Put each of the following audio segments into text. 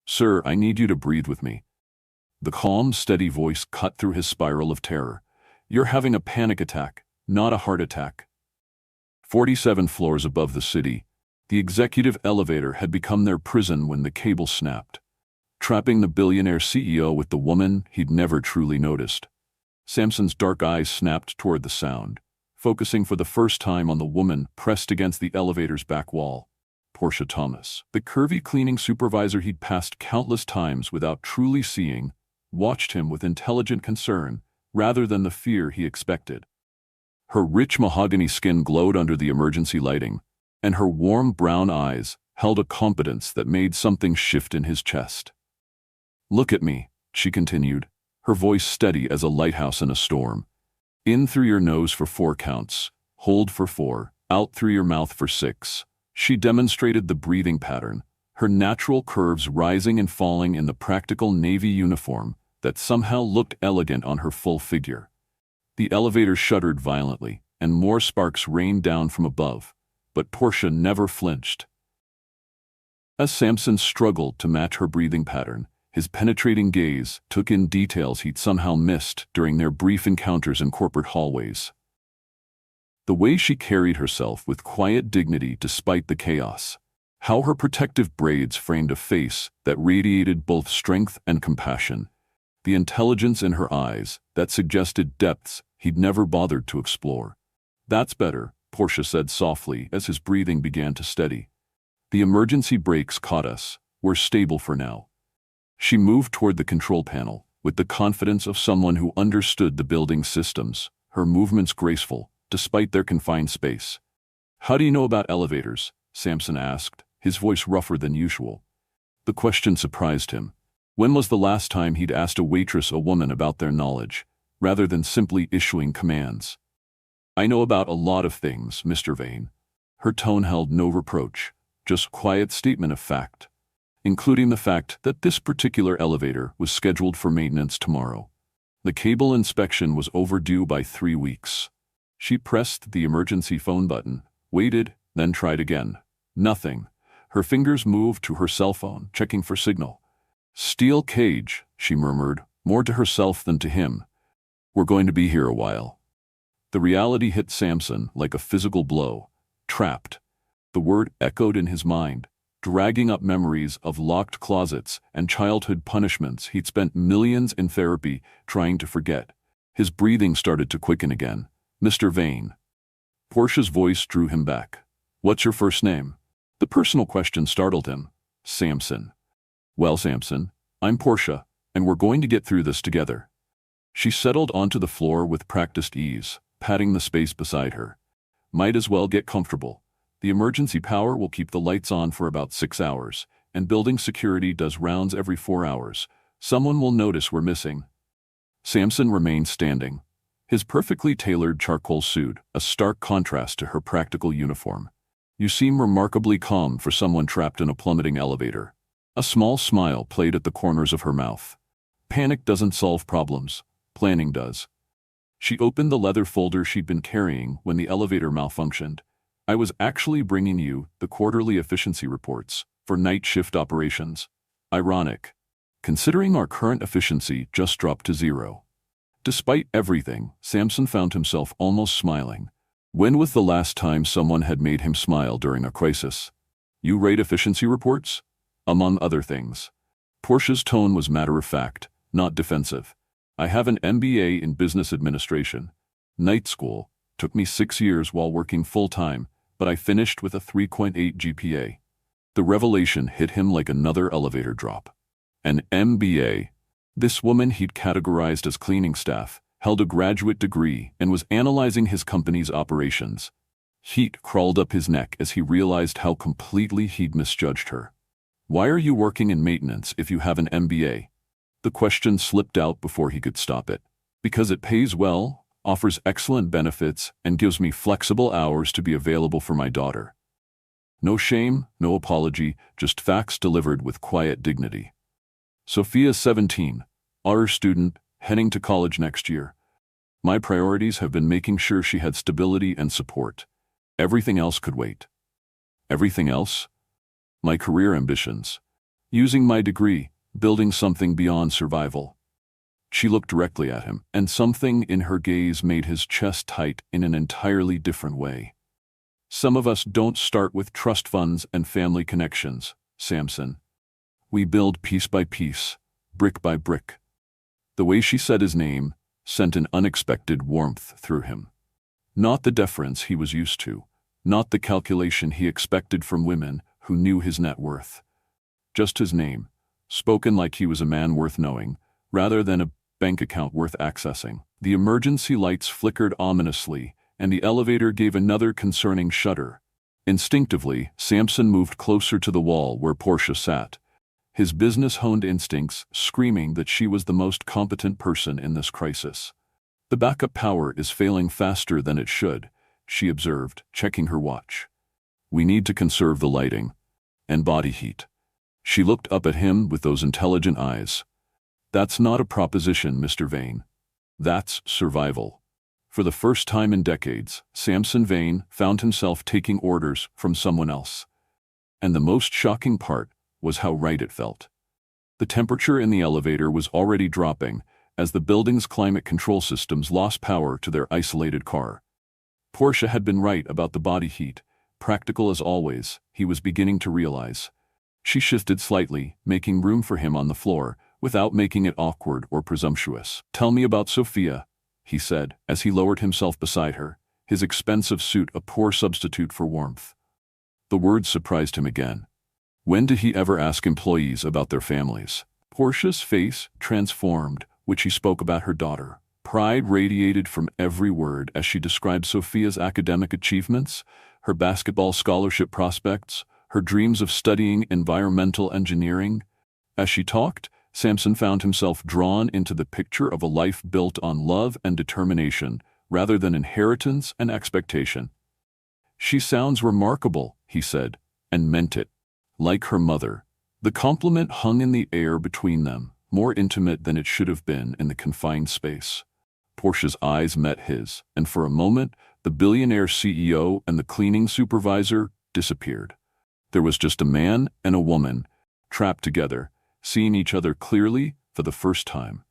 Sir, I need you to breathe with me. The calm, steady voice cut through his spiral of terror. You're having a panic attack, not a heart attack. 47 floors above the city, the executive elevator had become their prison when the cable snapped, trapping the billionaire CEO with the woman he'd never truly noticed. Samson's dark eyes snapped toward the sound, focusing for the first time on the woman pressed against the elevator's back wall. Portia Thomas, the curvy cleaning supervisor he'd passed countless times without truly seeing, watched him with intelligent concern rather than the fear he expected. Her rich mahogany skin glowed under the emergency lighting, and her warm brown eyes held a confidence that made something shift in his chest. Look at me, she continued, her voice steady as a lighthouse in a storm. In through your nose for 4 counts, hold for 4, out through your mouth for 6. She demonstrated the breathing pattern, her natural curves rising and falling in the practical navy uniform that somehow looked elegant on her full figure. The elevator shuddered violently, and more sparks rained down from above, but Portia never flinched. As Samson struggled to match her breathing pattern, his penetrating gaze took in details he'd somehow missed during their brief encounters in corporate hallways. The way she carried herself with quiet dignity despite the chaos, how her protective braids framed a face that radiated both strength and compassion, the intelligence in her eyes that suggested depths he'd never bothered to explore. That's better, Portia said softly as his breathing began to steady. The emergency brakes caught us. We're stable for now. She moved toward the control panel, with the confidence of someone who understood the building's systems, her movements graceful, despite their confined space. How do you know about elevators? Samson asked, his voice rougher than usual. The question surprised him. When was the last time he'd asked a waitress or woman about their knowledge, rather than simply issuing commands? I know about a lot of things, Mr. Vane. Her tone held no reproach, just quiet statement of fact, including the fact that this particular elevator was scheduled for maintenance tomorrow. The cable inspection was overdue by 3 weeks. She pressed the emergency phone button, waited, then tried again. Nothing. Her fingers moved to her cell phone, checking for signal. Steel cage, she murmured, more to herself than to him. We're going to be here a while. The reality hit Samson like a physical blow. Trapped. The word echoed in his mind, dragging up memories of locked closets and childhood punishments he'd spent millions in therapy trying to forget. His breathing started to quicken again. Mr. Vane. Portia's voice drew him back. What's your first name? The personal question startled him. Samson. Well, Samson, I'm Portia, and we're going to get through this together. She settled onto the floor with practiced ease, patting the space beside her. Might as well get comfortable. The emergency power will keep the lights on for about 6 hours, and building security does rounds every 4 hours. Someone will notice we're missing. Samson remained standing, his perfectly tailored charcoal suit a stark contrast to her practical uniform. You seem remarkably calm for someone trapped in a plummeting elevator. A small smile played at the corners of her mouth. Panic doesn't solve problems. Planning does. She opened the leather folder she'd been carrying when the elevator malfunctioned. I was actually bringing you the quarterly efficiency reports for night shift operations. Ironic, considering our current efficiency just dropped to 0. Despite everything, Samson found himself almost smiling. When was the last time someone had made him smile during a crisis? You rate efficiency reports? Among other things. Portia's tone was matter-of-fact, not defensive. I have an MBA in business administration. Night school. Took me 6 years while working full-time, but I finished with a 3.8 GPA. The revelation hit him like another elevator drop. An MBA. This woman he'd categorized as cleaning staff held a graduate degree and was analyzing his company's operations. Heat crawled up his neck as he realized how completely he'd misjudged her. Why are you working in maintenance if you have an MBA? The question slipped out before he could stop it. Because it pays well, offers excellent benefits, and gives me flexible hours to be available for my daughter. No shame, no apology, just facts delivered with quiet dignity. Sophia's 17, honors student, heading to college next year. My priorities have been making sure she had stability and support. Everything else could wait. Everything else? My career ambitions. Using my degree, building something beyond survival. She looked directly at him, and something in her gaze made his chest tight in an entirely different way. Some of us don't start with trust funds and family connections, Samson. We build piece by piece, brick by brick. The way she said his name sent an unexpected warmth through him. Not the deference he was used to, not the calculation he expected from women who knew his net worth. Just his name, spoken like he was a man worth knowing, rather than a bank account worth accessing. The emergency lights flickered ominously, and the elevator gave another concerning shudder. Instinctively, Samson moved closer to the wall where Portia sat, his business-honed instincts screaming that she was the most competent person in this crisis. The backup power is failing faster than it should, she observed, checking her watch. We need to conserve the lighting and body heat. She looked up at him with those intelligent eyes. That's not a proposition, Mr. Vane. That's survival. For the first time in decades, Samson Vane found himself taking orders from someone else. And the most shocking part was how right it felt. The temperature in the elevator was already dropping as the building's climate control systems lost power to their isolated car. Portia had been right about the body heat, practical as always, he was beginning to realize. She shifted slightly, making room for him on the floor, without making it awkward or presumptuous. Tell me about Sophia, he said, as he lowered himself beside her, his expensive suit a poor substitute for warmth. The words surprised him again. When did he ever ask employees about their families? Portia's face transformed, which he spoke about her daughter. Pride radiated from every word as she described Sophia's academic achievements, her basketball scholarship prospects, her dreams of studying environmental engineering. As she talked, Samson found himself drawn into the picture of a life built on love and determination, rather than inheritance and expectation. She sounds remarkable, he said, and meant it. Like her mother. The compliment hung in the air between them, more intimate than it should have been in the confined space. Portia's eyes met his, and for a moment, the billionaire CEO and the cleaning supervisor disappeared. There was just a man and a woman, trapped together, seeing each other clearly for the first time.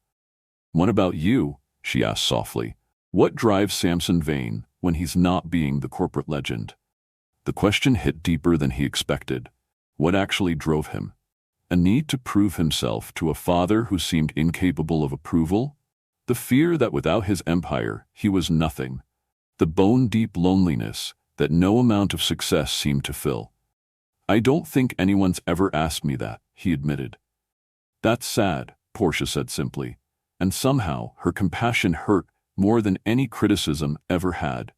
What about you? She asked softly. What drives Samson Vane when he's not being the corporate legend? The question hit deeper than he expected. What actually drove him? A need to prove himself to a father who seemed incapable of approval? The fear that without his empire, he was nothing. The bone-deep loneliness that no amount of success seemed to fill. I don't think anyone's ever asked me that, he admitted. That's sad, Portia said simply, and somehow her compassion hurt more than any criticism ever had.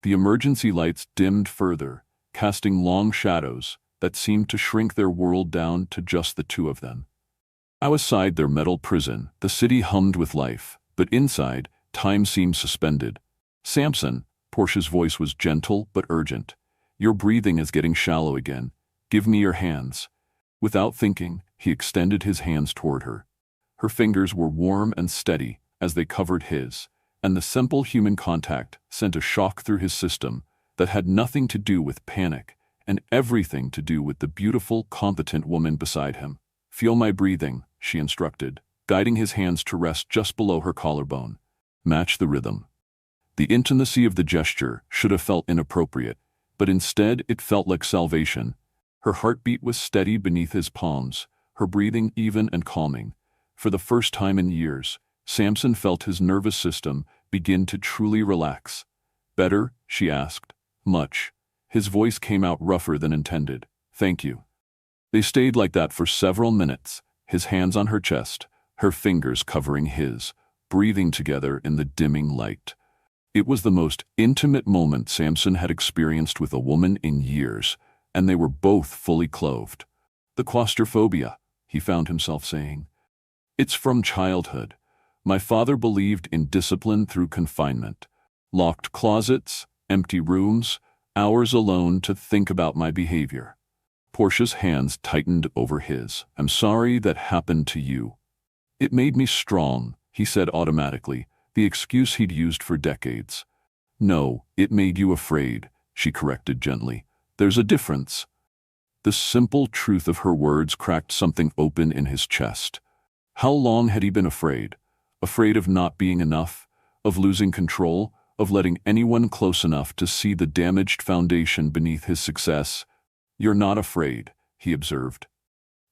The emergency lights dimmed further, casting long shadows that seemed to shrink their world down to just the two of them. Outside their metal prison, the city hummed with life, but inside, time seemed suspended. Samson, Portia's voice was gentle but urgent. Your breathing is getting shallow again. Give me your hands. Without thinking, he extended his hands toward her. Her fingers were warm and steady as they covered his, and the simple human contact sent a shock through his system that had nothing to do with panic and everything to do with the beautiful, competent woman beside him. Feel my breathing, she instructed, guiding his hands to rest just below her collarbone. Match the rhythm. The intimacy of the gesture should have felt inappropriate, but instead it felt like salvation. Her heartbeat was steady beneath his palms, her breathing even and calming. For the first time in years, Samson felt his nervous system begin to truly relax. Better? She asked. Much. His voice came out rougher than intended. Thank you. They stayed like that for several minutes, his hands on her chest, her fingers covering his, breathing together in the dimming light. It was the most intimate moment Samson had experienced with a woman in years, and they were both fully clothed. The claustrophobia, he found himself saying. It's from childhood. My father believed in discipline through confinement. Locked closets, empty rooms, hours alone to think about my behavior. Portia's hands tightened over his. I'm sorry that happened to you. It made me strong, he said automatically, the excuse he'd used for decades. No, it made you afraid, she corrected gently. There's a difference. The simple truth of her words cracked something open in his chest. How long had he been afraid? Afraid of not being enough, of losing control, of letting anyone close enough to see the damaged foundation beneath his success? "You're not afraid," he observed.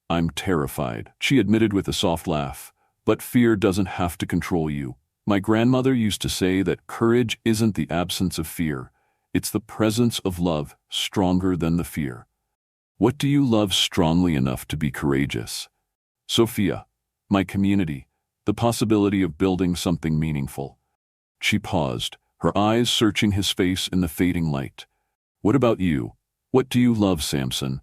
"I'm terrified," she admitted with a soft laugh. "But fear doesn't have to control you. My grandmother used to say that courage isn't the absence of fear, it's the presence of love stronger than the fear." "What do you love strongly enough to be courageous?" "Sophia, my community, the possibility of building something meaningful." She paused, her eyes searching his face in the fading light. "What about you? What do you love, Samson?"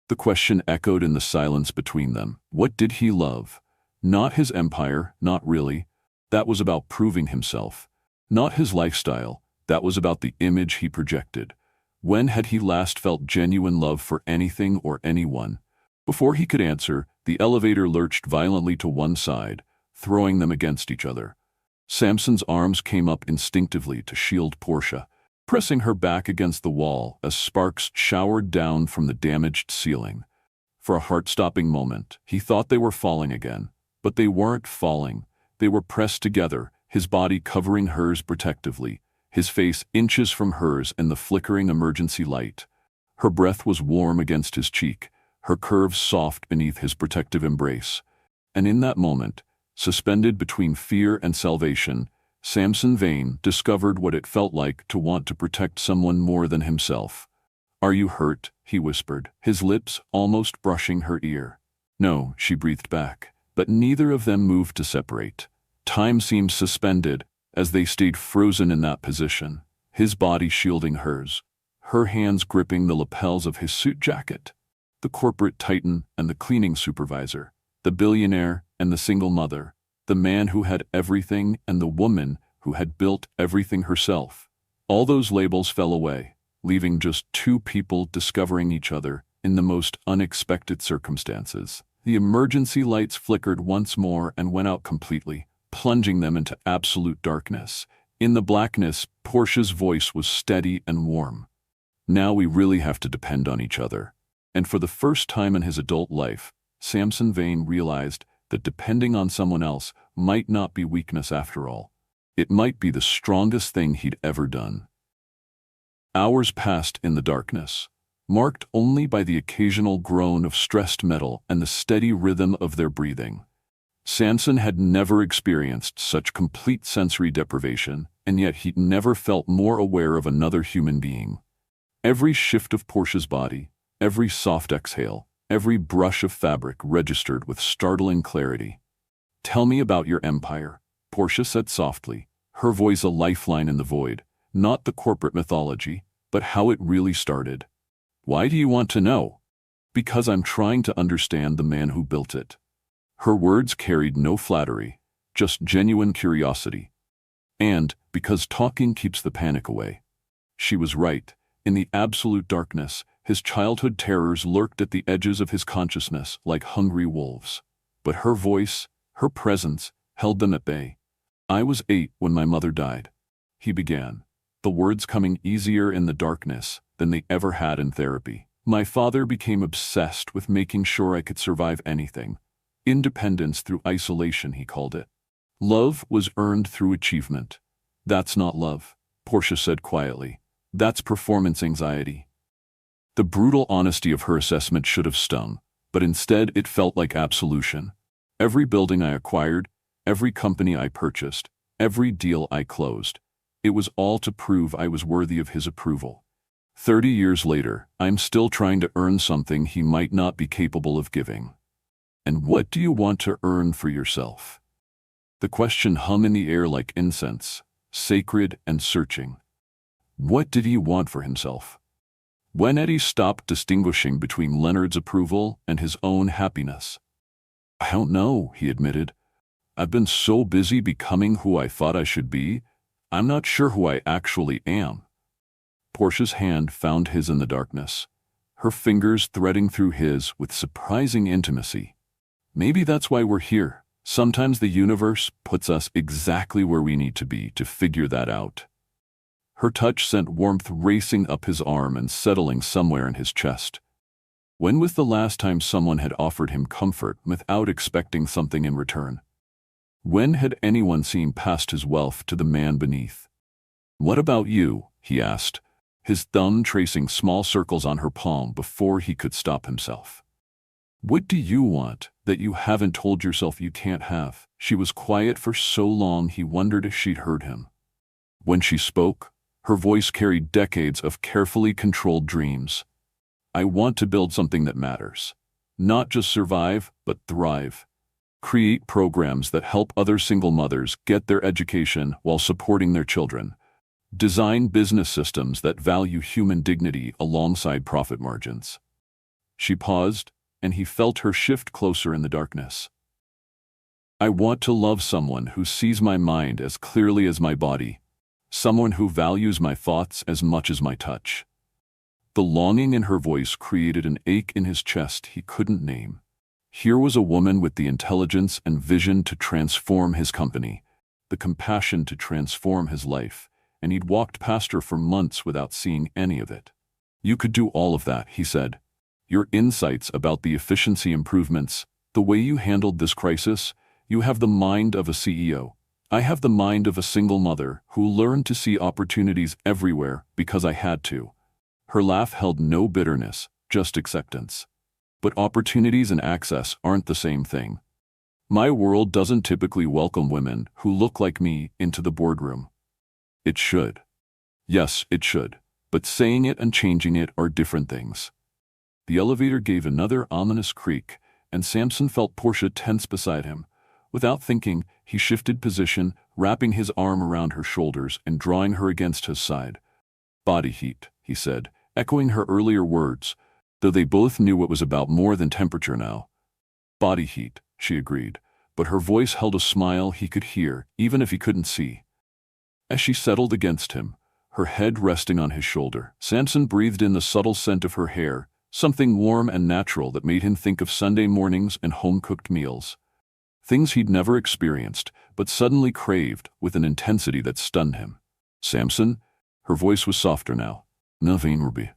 The question echoed in the silence between them. What did he love? Not his empire, not really. That was about proving himself. Not his lifestyle, that was about the image he projected. When had he last felt genuine love for anything or anyone? Before he could answer, the elevator lurched violently to one side, throwing them against each other. Samson's arms came up instinctively to shield Portia, pressing her back against the wall as sparks showered down from the damaged ceiling. For a heart-stopping moment, he thought they were falling again. But they weren't falling. They were pressed together, his body covering hers protectively, his face inches from hers in the flickering emergency light. Her breath was warm against his cheek, her curves soft beneath his protective embrace. And in that moment, suspended between fear and salvation, Samson Vane discovered what it felt like to want to protect someone more than himself. "Are you hurt?" he whispered, his lips almost brushing her ear. "No," she breathed back. But neither of them moved to separate. Time seemed suspended as they stayed frozen in that position, his body shielding hers, her hands gripping the lapels of his suit jacket. The corporate titan and the cleaning supervisor, the billionaire and the single mother, the man who had everything and the woman who had built everything herself. All those labels fell away, leaving just two people discovering each other in the most unexpected circumstances. The emergency lights flickered once more and went out completely, plunging them into absolute darkness. In the blackness, Portia's voice was steady and warm. "Now we really have to depend on each other." And for the first time in his adult life, Samson Vane realized that depending on someone else might not be weakness after all. It might be the strongest thing he'd ever done. Hours passed in the darkness, marked only by the occasional groan of stressed metal and the steady rhythm of their breathing. Samson had never experienced such complete sensory deprivation, and yet he'd never felt more aware of another human being. Every shift of Portia's body, every soft exhale, every brush of fabric registered with startling clarity. "Tell me about your empire," Portia said softly, her voice a lifeline in the void. "Not the corporate mythology, but how it really started." "Why do you want to know?" "Because I'm trying to understand the man who built it." Her words carried no flattery, just genuine curiosity. "And because talking keeps the panic away." She was right. In the absolute darkness, his childhood terrors lurked at the edges of his consciousness like hungry wolves. But her voice, her presence, held them at bay. "I was 8 when my mother died," he began, the words coming easier in the darkness than they ever had in therapy. "My father became obsessed with making sure I could survive anything. Independence through isolation, he called it. Love was earned through achievement." "That's not love," Portia said quietly. "That's performance anxiety." The brutal honesty of her assessment should have stung, but instead it felt like absolution. Every building I acquired, every company I purchased, every deal I closed, it was all to prove I was worthy of his approval. 30 years later, I'm still trying to earn something he might not be capable of giving. And what do you want to earn for yourself? The question hung in the air like incense, sacred and searching. What did he want for himself? When had he stopped distinguishing between Leonard's approval and his own happiness? "I don't know," he admitted. "I've been so busy becoming who I thought I should be, I'm not sure who I actually am." Portia's hand found his in the darkness, her fingers threading through his with surprising intimacy. "Maybe that's why we're here. Sometimes the universe puts us exactly where we need to be to figure that out." Her touch sent warmth racing up his arm and settling somewhere in his chest. When was the last time someone had offered him comfort without expecting something in return? When had anyone seen past his wealth to the man beneath? "What about you?" he asked, his thumb tracing small circles on her palm before he could stop himself. "What do you want that you haven't told yourself you can't have?" She was quiet for so long he wondered if she'd heard him. When she spoke, her voice carried decades of carefully controlled dreams. "I want to build something that matters. Not just survive, but thrive. Create programs that help other single mothers get their education while supporting their children. Design business systems that value human dignity alongside profit margins." She paused, and he felt her shift closer in the darkness. "I want to love someone who sees my mind as clearly as my body, someone who values my thoughts as much as my touch." The longing in her voice created an ache in his chest he couldn't name. Here was a woman with the intelligence and vision to transform his company, the compassion to transform his life, and he'd walked past her for months without seeing any of it. "You could do all of that," he said. "Your insights about the efficiency improvements, the way you handled this crisis, you have the mind of a CEO. I have the mind of a single mother who learned to see opportunities everywhere because I had to." Her laugh held no bitterness, just acceptance. "But opportunities and access aren't the same thing. My world doesn't typically welcome women who look like me into the boardroom." "It should. Yes, it should. But saying it and changing it are different things." The elevator gave another ominous creak, and Samson felt Portia tense beside him. Without thinking, he shifted position, wrapping his arm around her shoulders and drawing her against his side. "Body heat," he said, echoing her earlier words, though they both knew it was about more than temperature now. "Body heat," she agreed, but her voice held a smile he could hear, even if he couldn't see. As she settled against him, her head resting on his shoulder, Samson breathed in the subtle scent of her hair, something warm and natural that made him think of Sunday mornings and home-cooked meals. Things he'd never experienced, but suddenly craved with an intensity that stunned him. "Samson?" Her voice was softer now. "Nothing, Ruby.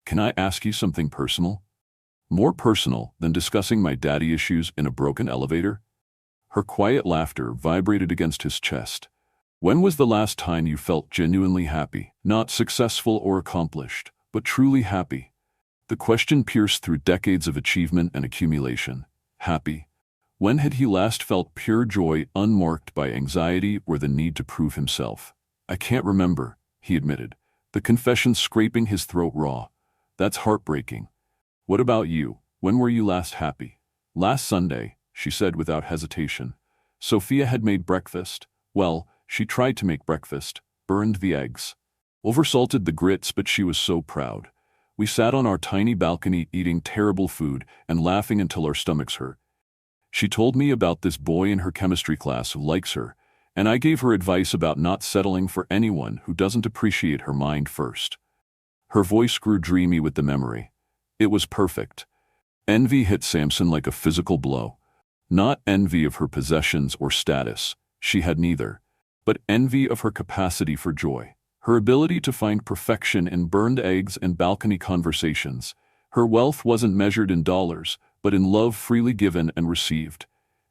Can I ask you something personal? More personal than discussing my daddy issues in a broken elevator?" Her quiet laughter vibrated against his chest. "When was the last time you felt genuinely happy? Not successful or accomplished, but truly happy?" The question pierced through decades of achievement and accumulation. Happy. When had he last felt pure joy unmarked by anxiety or the need to prove himself? "I can't remember," he admitted, the confession scraping his throat raw. "That's heartbreaking. What about you? When were you last happy?" "Last Sunday," she said without hesitation. Sophia had made breakfast. Well, she tried to make breakfast, burned the eggs, oversalted the grits, but she was so proud. "We sat on our tiny balcony eating terrible food and laughing until our stomachs hurt. She told me about this boy in her chemistry class who likes her, and I gave her advice about not settling for anyone who doesn't appreciate her mind first." Her voice grew dreamy with the memory. It was perfect. Envy hit Samson like a physical blow. Not envy of her possessions or status, she had neither, but envy of her capacity for joy, her ability to find perfection in burned eggs and balcony conversations. Her wealth wasn't measured in dollars, but in love freely given and received.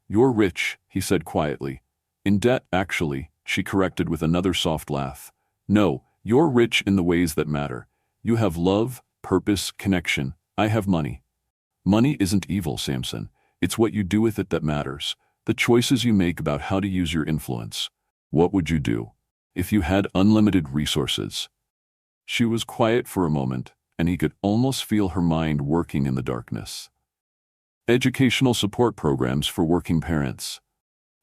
"You're rich," he said quietly. "In debt, actually," she corrected with another soft laugh. "No, you're rich in the ways that matter. You have love, purpose, connection. I have money." "Money isn't evil, Samson. It's what you do with it that matters. The choices you make about how to use your influence. What would you do if you had unlimited resources?" She was quiet for a moment, and he could almost feel her mind working in the darkness. Educational support programs for working parents.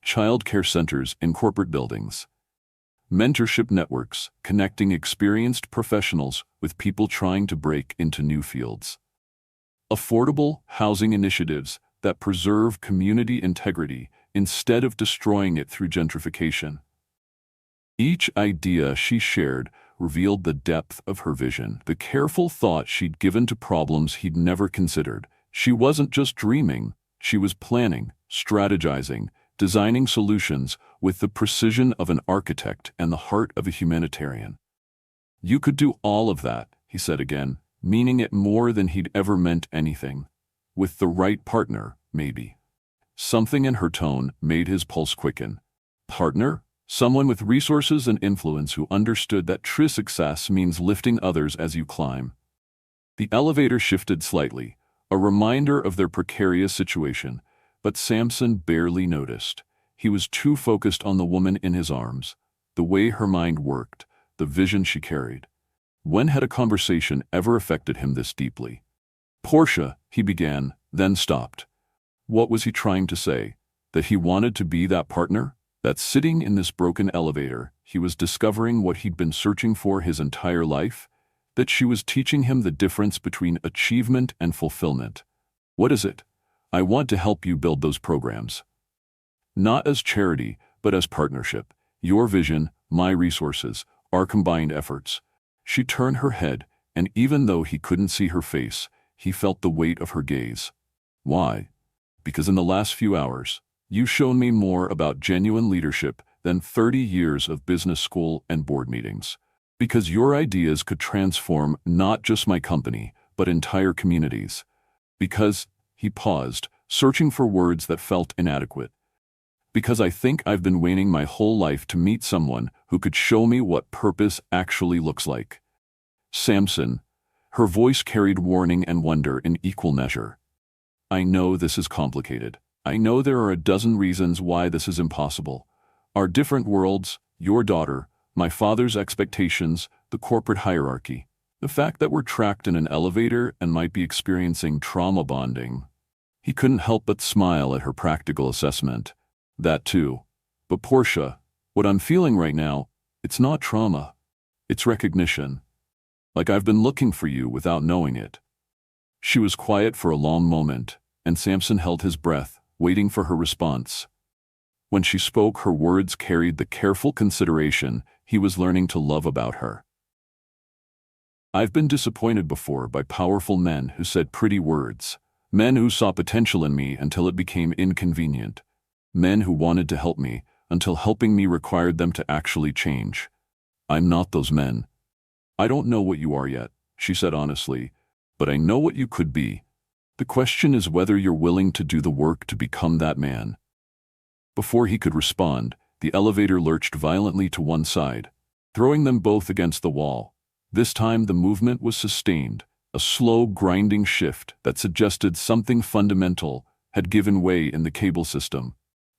Child care centers in corporate buildings. Mentorship networks connecting experienced professionals with people trying to break into new fields. Affordable housing initiatives that preserve community integrity instead of destroying it through gentrification. Each idea she shared revealed the depth of her vision, the careful thought she'd given to problems he'd never considered. She wasn't just dreaming, she was planning, strategizing, designing solutions with the precision of an architect and the heart of a humanitarian. "You could do all of that," he said again, meaning it more than he'd ever meant anything. With the right partner, maybe. Something in her tone made his pulse quicken. Partner? Someone with resources and influence who understood that true success means lifting others as you climb. The elevator shifted slightly, a reminder of their precarious situation, but Samson barely noticed. He was too focused on the woman in his arms, the way her mind worked, the vision she carried. When had a conversation ever affected him this deeply? Portia, he began, then stopped. What was he trying to say? That he wanted to be that partner? That sitting in this broken elevator, he was discovering what he'd been searching for his entire life? That she was teaching him the difference between achievement and fulfillment? What is it? I want to help you build those programs. Not as charity, but as partnership. Your vision, my resources, our combined efforts. She turned her head, and even though he couldn't see her face, he felt the weight of her gaze. Why? Because in the last few hours, you've shown me more about genuine leadership than 30 years of business school and board meetings. Because your ideas could transform not just my company, but entire communities. Because, he paused, searching for words that felt inadequate. Because I think I've been waiting my whole life to meet someone who could show me what purpose actually looks like. Samson, her voice carried warning and wonder in equal measure. I know this is complicated. I know there are a dozen reasons why this is impossible. Our different worlds, your daughter, my father's expectations, the corporate hierarchy. The fact that we're trapped in an elevator and might be experiencing trauma bonding. He couldn't help but smile at her practical assessment. That too. But Portia, what I'm feeling right now, it's not trauma. It's recognition. Like I've been looking for you without knowing it. She was quiet for a long moment, and Samson held his breath, waiting for her response. When she spoke, her words carried the careful consideration he was learning to love about her. I've been disappointed before by powerful men who said pretty words, men who saw potential in me until it became inconvenient, men who wanted to help me until helping me required them to actually change. I'm not those men. I don't know what you are yet, she said honestly, but I know what you could be. The question is whether you're willing to do the work to become that man. Before he could respond, the elevator lurched violently to one side, throwing them both against the wall. This time the movement was sustained, a slow, grinding shift that suggested something fundamental had given way in the cable system.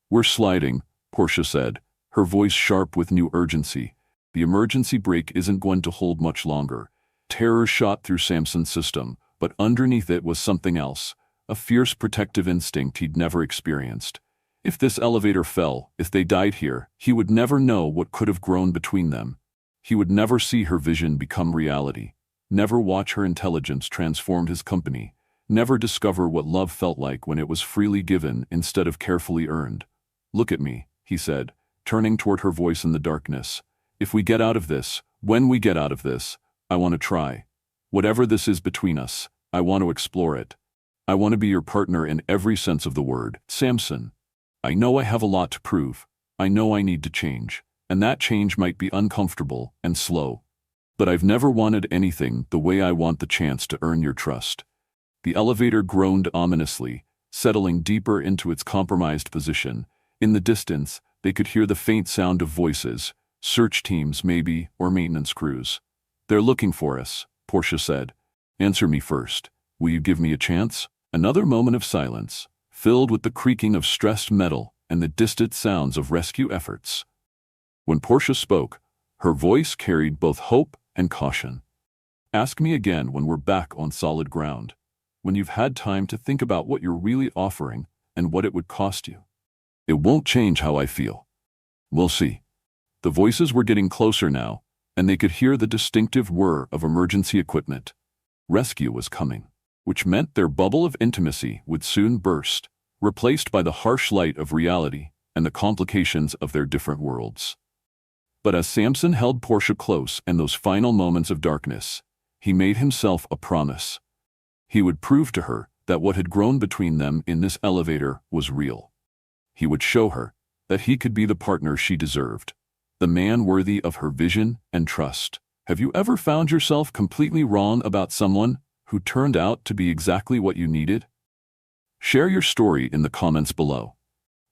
We're sliding, Portia said, her voice sharp with new urgency. The emergency brake isn't going to hold much longer. Terror shot through Samson's system, but underneath it was something else, a fierce protective instinct he'd never experienced. If this elevator fell, if they died here, he would never know what could have grown between them. He would never see her vision become reality, never watch her intelligence transform his company, never discover what love felt like when it was freely given instead of carefully earned. Look at me, he said, turning toward her voice in the darkness. If we get out of this, when we get out of this, I want to try. Whatever this is between us, I want to explore it. I want to be your partner in every sense of the word. Samson, I know I have a lot to prove. I know I need to change, and that change might be uncomfortable and slow. But I've never wanted anything the way I want the chance to earn your trust. The elevator groaned ominously, settling deeper into its compromised position. In the distance, they could hear the faint sound of voices, search teams maybe, or maintenance crews. They're looking for us, Portia said. Answer me first. Will you give me a chance? Another moment of silence, filled with the creaking of stressed metal and the distant sounds of rescue efforts. When Portia spoke, her voice carried both hope and caution. Ask me again when we're back on solid ground, when you've had time to think about what you're really offering and what it would cost you. It won't change how I feel. We'll see. The voices were getting closer now, and they could hear the distinctive whir of emergency equipment. Rescue was coming, which meant their bubble of intimacy would soon burst, replaced by the harsh light of reality and the complications of their different worlds. But as Samson held Portia close in those final moments of darkness, he made himself a promise. He would prove to her that what had grown between them in this elevator was real. He would show her that he could be the partner she deserved, the man worthy of her vision and trust. Have you ever found yourself completely wrong about someone who turned out to be exactly what you needed? Share your story in the comments below.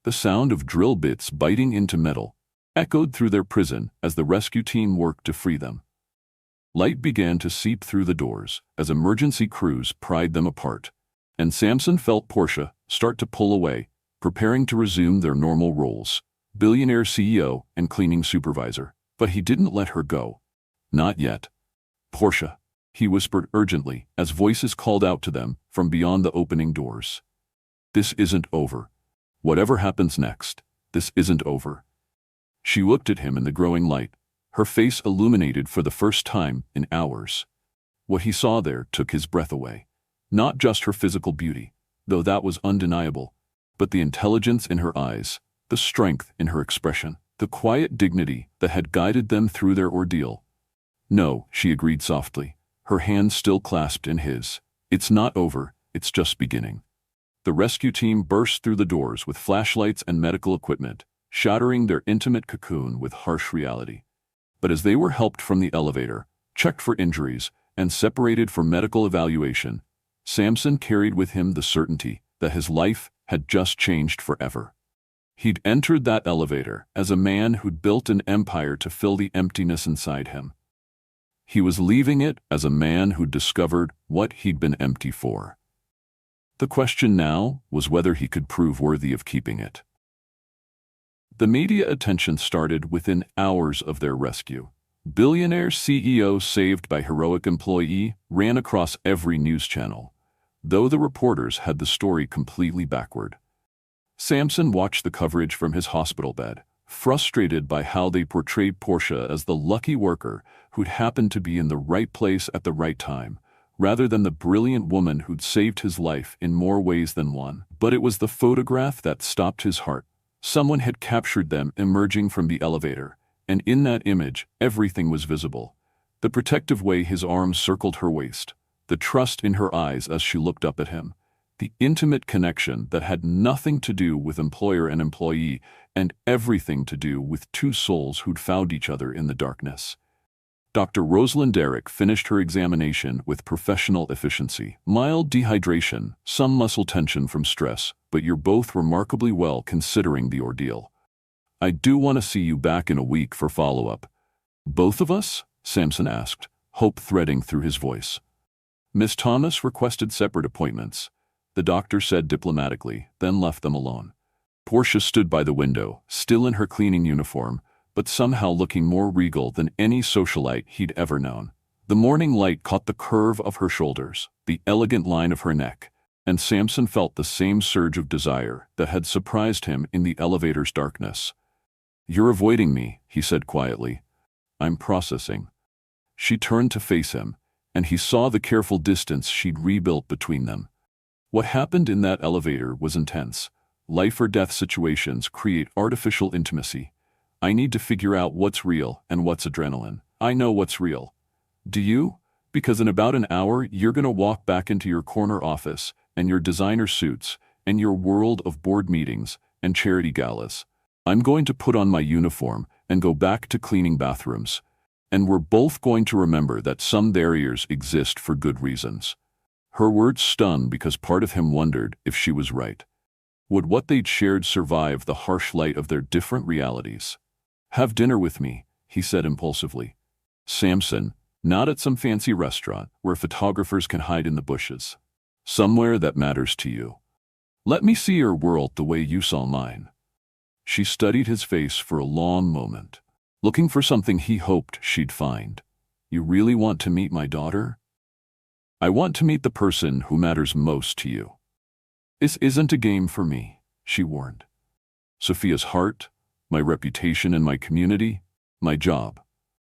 The sound of drill bits biting into metal echoed through their prison as the rescue team worked to free them. Light began to seep through the doors as emergency crews pried them apart, and Samson felt Portia start to pull away, preparing to resume their normal roles, billionaire CEO and cleaning supervisor. But he didn't let her go. Not yet. Portia, he whispered urgently as voices called out to them from beyond the opening doors. This isn't over. Whatever happens next, this isn't over. She looked at him in the growing light, her face illuminated for the first time in hours. What he saw there took his breath away. Not just her physical beauty, though that was undeniable, but the intelligence in her eyes, the strength in her expression, the quiet dignity that had guided them through their ordeal. No, she agreed softly, her hands still clasped in his. It's not over, it's just beginning. The rescue team burst through the doors with flashlights and medical equipment, shattering their intimate cocoon with harsh reality. But as they were helped from the elevator, checked for injuries, and separated for medical evaluation, Samson carried with him the certainty that his life had just changed forever. He'd entered that elevator as a man who'd built an empire to fill the emptiness inside him. He was leaving it as a man who'd discovered what he'd been empty for. The question now was whether he could prove worthy of keeping it. The media attention started within hours of their rescue. Billionaire CEO saved by heroic employee ran across every news channel, though the reporters had the story completely backward. Samson watched the coverage from his hospital bed, frustrated by how they portrayed Portia as the lucky worker who'd happened to be in the right place at the right time, rather than the brilliant woman who'd saved his life in more ways than one. But it was the photograph that stopped his heart. Someone had captured them emerging from the elevator, and in that image, everything was visible. The protective way his arms circled her waist, the trust in her eyes as she looked up at him, the intimate connection that had nothing to do with employer and employee and everything to do with two souls who'd found each other in the darkness. Dr. Rosalind Derrick finished her examination with professional efficiency. Mild dehydration, some muscle tension from stress, but you're both remarkably well considering the ordeal. I do want to see you back in a week for follow-up. Both of us? Samson asked, hope threading through his voice. Miss Thomas requested separate appointments, the doctor said diplomatically, then left them alone. Portia stood by the window, still in her cleaning uniform, but somehow looking more regal than any socialite he'd ever known. The morning light caught the curve of her shoulders, the elegant line of her neck, and Samson felt the same surge of desire that had surprised him in the elevator's darkness. You're avoiding me, he said quietly. I'm processing. She turned to face him, and he saw the careful distance she'd rebuilt between them. What happened in that elevator was intense. Life or death situations create artificial intimacy. I need to figure out what's real and what's adrenaline. I know what's real. Do you? Because in about an hour, you're going to walk back into your corner office and your designer suits and your world of board meetings and charity galas. I'm going to put on my uniform and go back to cleaning bathrooms. And we're both going to remember that some barriers exist for good reasons. Her words stung because part of him wondered if she was right. Would what they'd shared survive the harsh light of their different realities? Have dinner with me, he said impulsively. Samson, not at some fancy restaurant where photographers can hide in the bushes. Somewhere that matters to you. Let me see your world the way you saw mine. She studied his face for a long moment, looking for something he hoped she'd find. You really want to meet my daughter? I want to meet the person who matters most to you. This isn't a game for me, she warned. Sophia's heart, my reputation in my community, my job.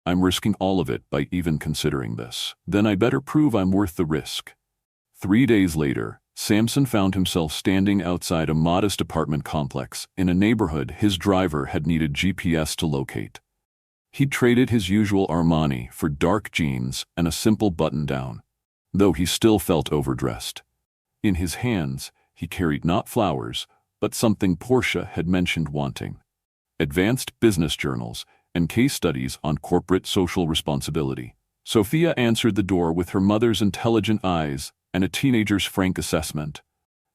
I'm risking all of it by even considering this. Then I better prove I'm worth the risk. 3 days later, Samson found himself standing outside a modest apartment complex in a neighborhood his driver had needed GPS to locate. He'd traded his usual Armani for dark jeans and a simple button-down, though he still felt overdressed. In his hands, he carried not flowers, but something Portia had mentioned wanting: advanced business journals and case studies on corporate social responsibility. Sophia answered the door with her mother's intelligent eyes and a teenager's frank assessment.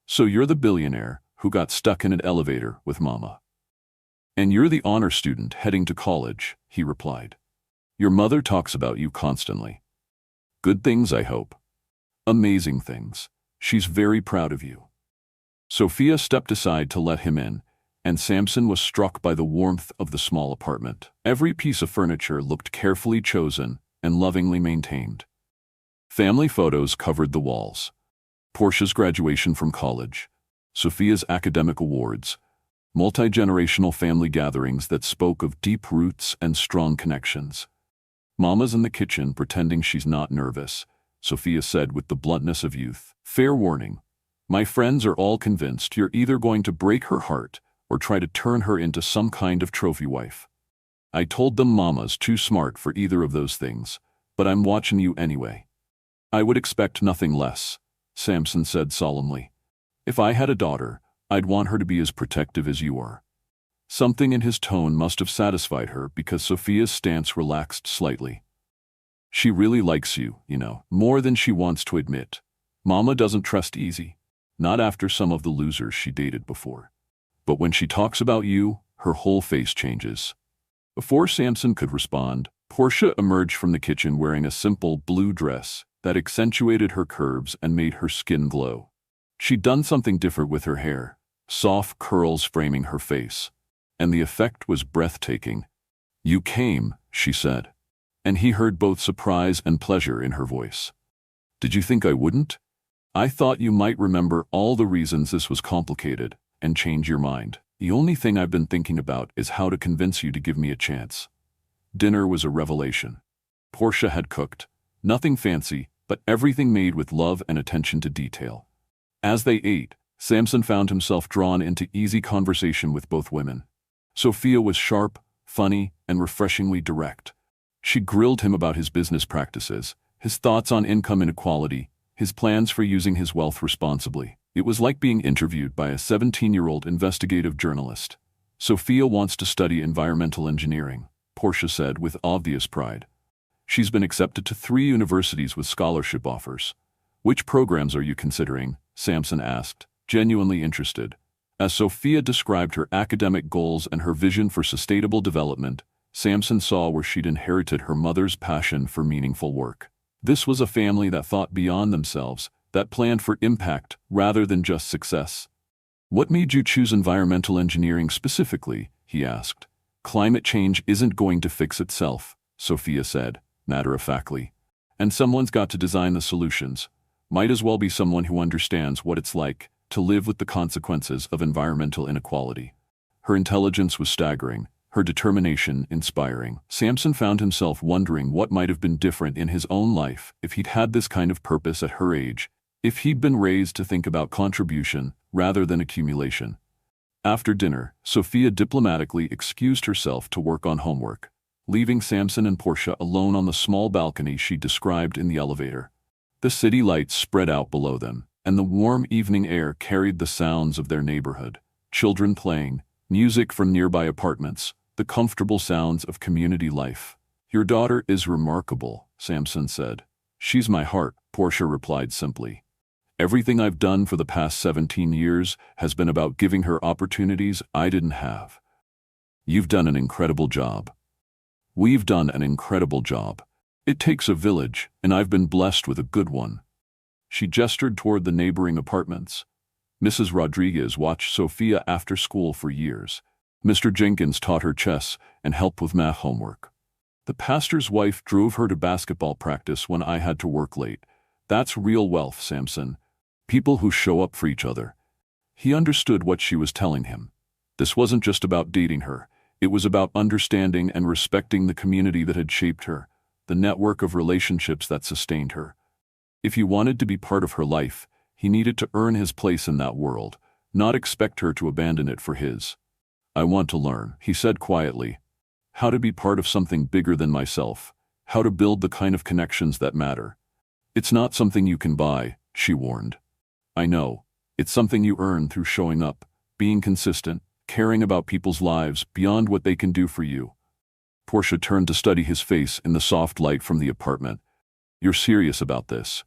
So you're the billionaire who got stuck in an elevator with Mama. And you're the honor student heading to college, he replied. Your mother talks about you constantly. Good things, I hope. Amazing things. She's very proud of you. Sophia stepped aside to let him in, and Samson was struck by the warmth of the small apartment. Every piece of furniture looked carefully chosen and lovingly maintained. Family photos covered the walls. Portia's graduation from college, Sophia's academic awards, multi-generational family gatherings that spoke of deep roots and strong connections. Mama's in the kitchen pretending she's not nervous, Sophia said with the bluntness of youth. Fair warning. My friends are all convinced you're either going to break her heart or try to turn her into some kind of trophy wife. I told them Mama's too smart for either of those things, but I'm watching you anyway. I would expect nothing less, Samson said solemnly. If I had a daughter, I'd want her to be as protective as you are. Something in his tone must have satisfied her because Sophia's stance relaxed slightly. She really likes you, more than she wants to admit. Mama doesn't trust easy, not after some of the losers she dated before. But when she talks about you, her whole face changes. Before Samson could respond, Portia emerged from the kitchen wearing a simple blue dress that accentuated her curves and made her skin glow. She'd done something different with her hair, soft curls framing her face, and the effect was breathtaking. You came, she said, and he heard both surprise and pleasure in her voice. Did you think I wouldn't? I thought you might remember all the reasons this was complicated and change your mind. The only thing I've been thinking about is how to convince you to give me a chance. Dinner was a revelation. Portia had cooked. Nothing fancy, but everything made with love and attention to detail. As they ate, Samson found himself drawn into easy conversation with both women. Sophia was sharp, funny, and refreshingly direct. She grilled him about his business practices, his thoughts on income inequality, his plans for using his wealth responsibly. It was like being interviewed by a 17-year-old investigative journalist. Sophia wants to study environmental engineering, Portia said with obvious pride. She's been accepted to 3 universities with scholarship offers. Which programs are you considering? Samson asked, genuinely interested. As Sophia described her academic goals and her vision for sustainable development, Samson saw where she'd inherited her mother's passion for meaningful work. This was a family that thought beyond themselves, that planned for impact rather than just success. What made you choose environmental engineering specifically? He asked. Climate change isn't going to fix itself, Sophia said, matter-of-factly. And someone's got to design the solutions. Might as well be someone who understands what it's like to live with the consequences of environmental inequality. Her intelligence was staggering, her determination inspiring. Samson found himself wondering what might have been different in his own life if he'd had this kind of purpose at her age, if he'd been raised to think about contribution rather than accumulation. After dinner, Sophia diplomatically excused herself to work on homework, leaving Samson and Portia alone on the small balcony she described in the elevator. The city lights spread out below them, and the warm evening air carried the sounds of their neighborhood. Children playing, music from nearby apartments, the comfortable sounds of community life. Your daughter is remarkable, Samson said. She's my heart, Portia replied simply. Everything I've done for the past 17 years has been about giving her opportunities I didn't have. You've done an incredible job. We've done an incredible job. It takes a village, and I've been blessed with a good one. She gestured toward the neighboring apartments. Mrs. Rodriguez watched Sophia after school for years. Mr. Jenkins taught her chess and helped with math homework. The pastor's wife drove her to basketball practice when I had to work late. That's real wealth, Samson. People who show up for each other. He understood what she was telling him. This wasn't just about dating her. It was about understanding and respecting the community that had shaped her, the network of relationships that sustained her. If he wanted to be part of her life, he needed to earn his place in that world, not expect her to abandon it for his. I want to learn, he said quietly. How to be part of something bigger than myself. How to build the kind of connections that matter. It's not something you can buy, she warned. I know. It's something you earn through showing up, being consistent, caring about people's lives beyond what they can do for you. Portia turned to study his face in the soft light from the apartment. "You're serious about this?"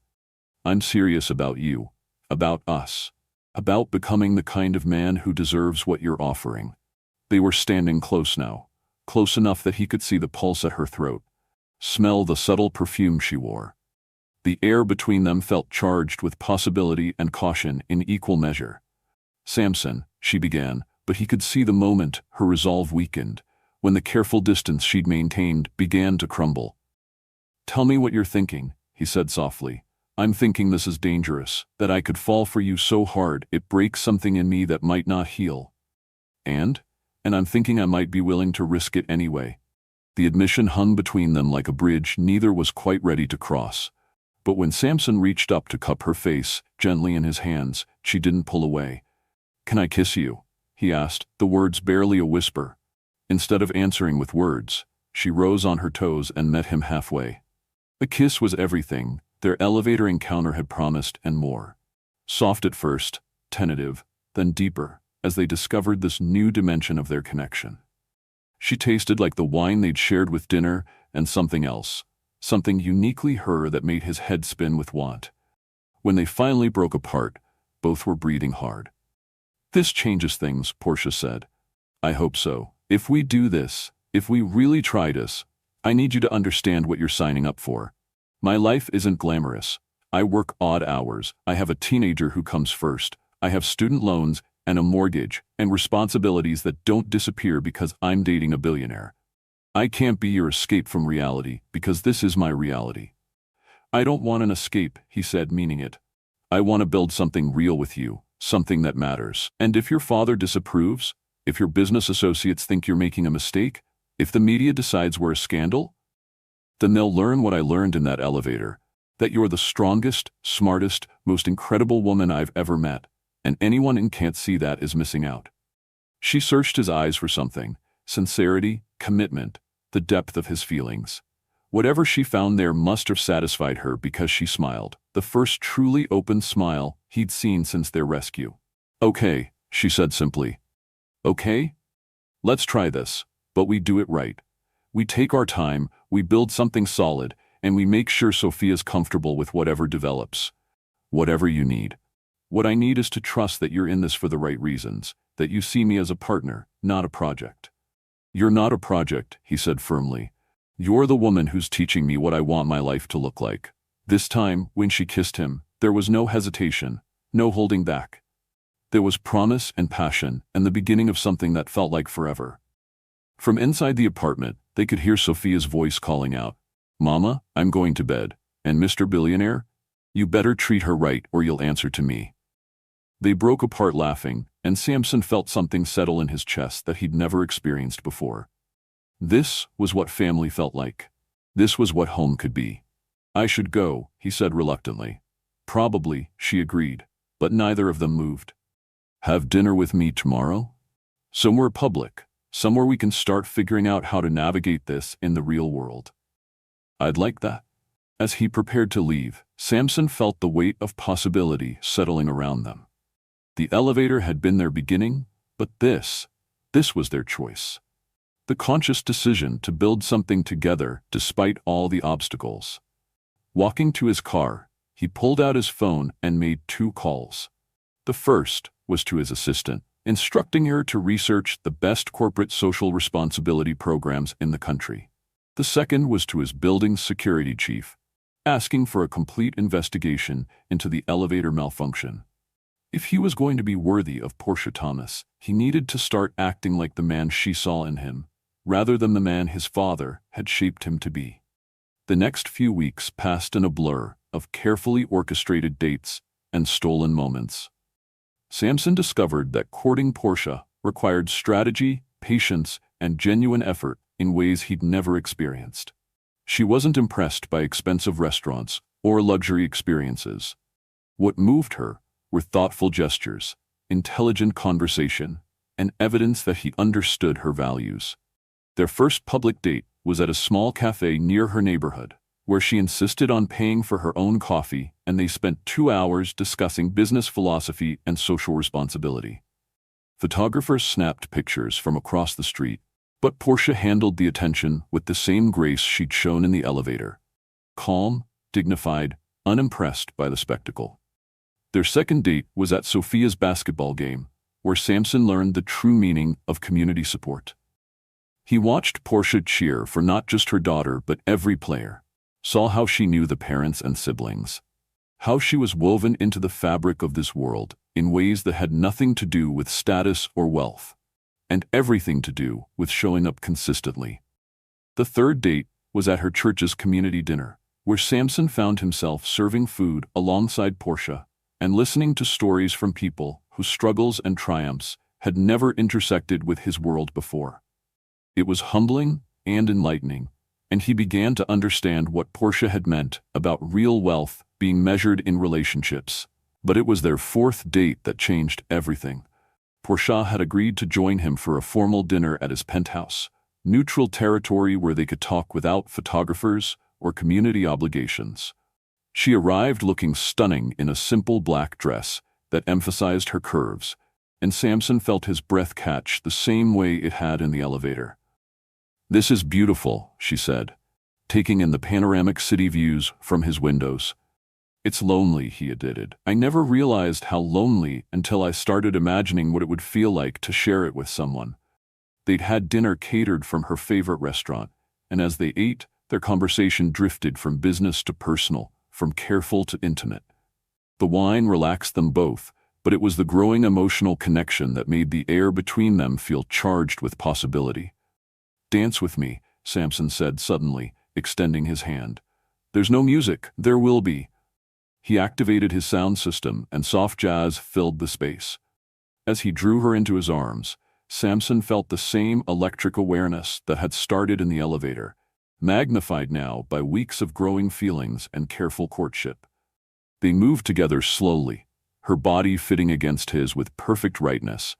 "I'm serious about you. About us. About becoming the kind of man who deserves what you're offering." They were standing close now, close enough that he could see the pulse at her throat, smell the subtle perfume she wore. The air between them felt charged with possibility and caution in equal measure. "Samson," she began, but he could see the moment her resolve weakened, when the careful distance she'd maintained began to crumble. "Tell me what you're thinking," he said softly. "I'm thinking this is dangerous, that I could fall for you so hard it breaks something in me that might not heal. And I'm thinking I might be willing to risk it anyway." The admission hung between them like a bridge neither was quite ready to cross. But when Samson reached up to cup her face gently in his hands, she didn't pull away. "Can I kiss you?" he asked, the words barely a whisper. Instead of answering with words, she rose on her toes and met him halfway. The kiss was everything their elevator encounter had promised and more. Soft at first, tentative, then deeper, as they discovered this new dimension of their connection. She tasted like the wine they'd shared with dinner and something else, something uniquely her that made his head spin with want. When they finally broke apart, both were breathing hard. "This changes things," Portia said. "I hope so. If we do this, if we really try this, I need you to understand what you're signing up for. My life isn't glamorous. I work odd hours. I have a teenager who comes first. I have student loans and a mortgage and responsibilities that don't disappear because I'm dating a billionaire. I can't be your escape from reality because this is my reality." "I don't want an escape," he said, meaning it. "I want to build something real with you, something that matters. And if your father disapproves, if your business associates think you're making a mistake, if the media decides we're a scandal, then they'll learn what I learned in that elevator, that you're the strongest, smartest, most incredible woman I've ever met, and anyone who can't see that is missing out." She searched his eyes for something, sincerity, commitment, the depth of his feelings. Whatever she found there must have satisfied her because she smiled, the first truly open smile he'd seen since their rescue. "Okay," she said simply. "Okay? Let's try this, but we do it right. We take our time, we build something solid, and we make sure Sophia's comfortable with whatever develops. Whatever you need. What I need is to trust that you're in this for the right reasons, that you see me as a partner, not a project." "You're not a project," he said firmly. "You're the woman who's teaching me what I want my life to look like." This time, when she kissed him, there was no hesitation, no holding back. There was promise and passion and the beginning of something that felt like forever. From inside the apartment, they could hear Sophia's voice calling out, "Mama, I'm going to bed. And Mr. Billionaire, you better treat her right or you'll answer to me." They broke apart laughing, and Samson felt something settle in his chest that he'd never experienced before. This was what family felt like. This was what home could be. "I should go," he said reluctantly. "Probably," she agreed, but neither of them moved. "Have dinner with me tomorrow? Somewhere public, somewhere we can start figuring out how to navigate this in the real world." "I'd like that." As he prepared to leave, Samson felt the weight of possibility settling around them. The elevator had been their beginning, but this was their choice. The conscious decision to build something together despite all the obstacles. Walking to his car, he pulled out his phone and made 2 calls. The first was to his assistant, instructing her to research the best corporate social responsibility programs in the country. The second was to his building's security chief, asking for a complete investigation into the elevator malfunction. If he was going to be worthy of Portia Thomas, he needed to start acting like the man she saw in him, rather than the man his father had shaped him to be. The next few weeks passed in a blur of carefully orchestrated dates and stolen moments. Samson discovered that courting Portia required strategy, patience, and genuine effort in ways he'd never experienced. She wasn't impressed by expensive restaurants or luxury experiences. What moved her were thoughtful gestures, intelligent conversation, and evidence that he understood her values. Their first public date was at a small cafe near her neighborhood, where she insisted on paying for her own coffee, and they spent 2 hours discussing business philosophy and social responsibility. Photographers snapped pictures from across the street, But Portia handled the attention with the same grace she'd shown in the elevator. Calm, dignified, unimpressed by the spectacle. Their second date was at Sophia's basketball game, where Samson learned the true meaning of community support. He watched Portia cheer for not just her daughter but every player, saw how she knew the parents and siblings, how she was woven into the fabric of this world in ways that had nothing to do with status or wealth, and everything to do with showing up consistently. The third date was at her church's community dinner, where Samson found himself serving food alongside Portia and listening to stories from people whose struggles and triumphs had never intersected with his world before. It was humbling and enlightening, and he began to understand what Portia had meant about real wealth being measured in relationships. But it was their fourth date that changed everything. Portia had agreed to join him for a formal dinner at his penthouse, neutral territory where they could talk without photographers or community obligations. She arrived looking stunning in a simple black dress that emphasized her curves, and Samson felt his breath catch the same way it had in the elevator. "This is beautiful," she said, taking in the panoramic city views from his windows. "It's lonely," he admitted. "I never realized how lonely until I started imagining what it would feel like to share it with someone." They'd had dinner catered from her favorite restaurant, and as they ate, their conversation drifted from business to personal, from careful to intimate. The wine relaxed them both, but it was the growing emotional connection that made the air between them feel charged with possibility. "Dance with me," Samson said suddenly, extending his hand. "There's no music. There will be." He activated his sound system, and soft jazz filled the space. As he drew her into his arms, Samson felt the same electric awareness that had started in the elevator, magnified now by weeks of growing feelings and careful courtship. They moved together slowly, her body fitting against his with perfect rightness,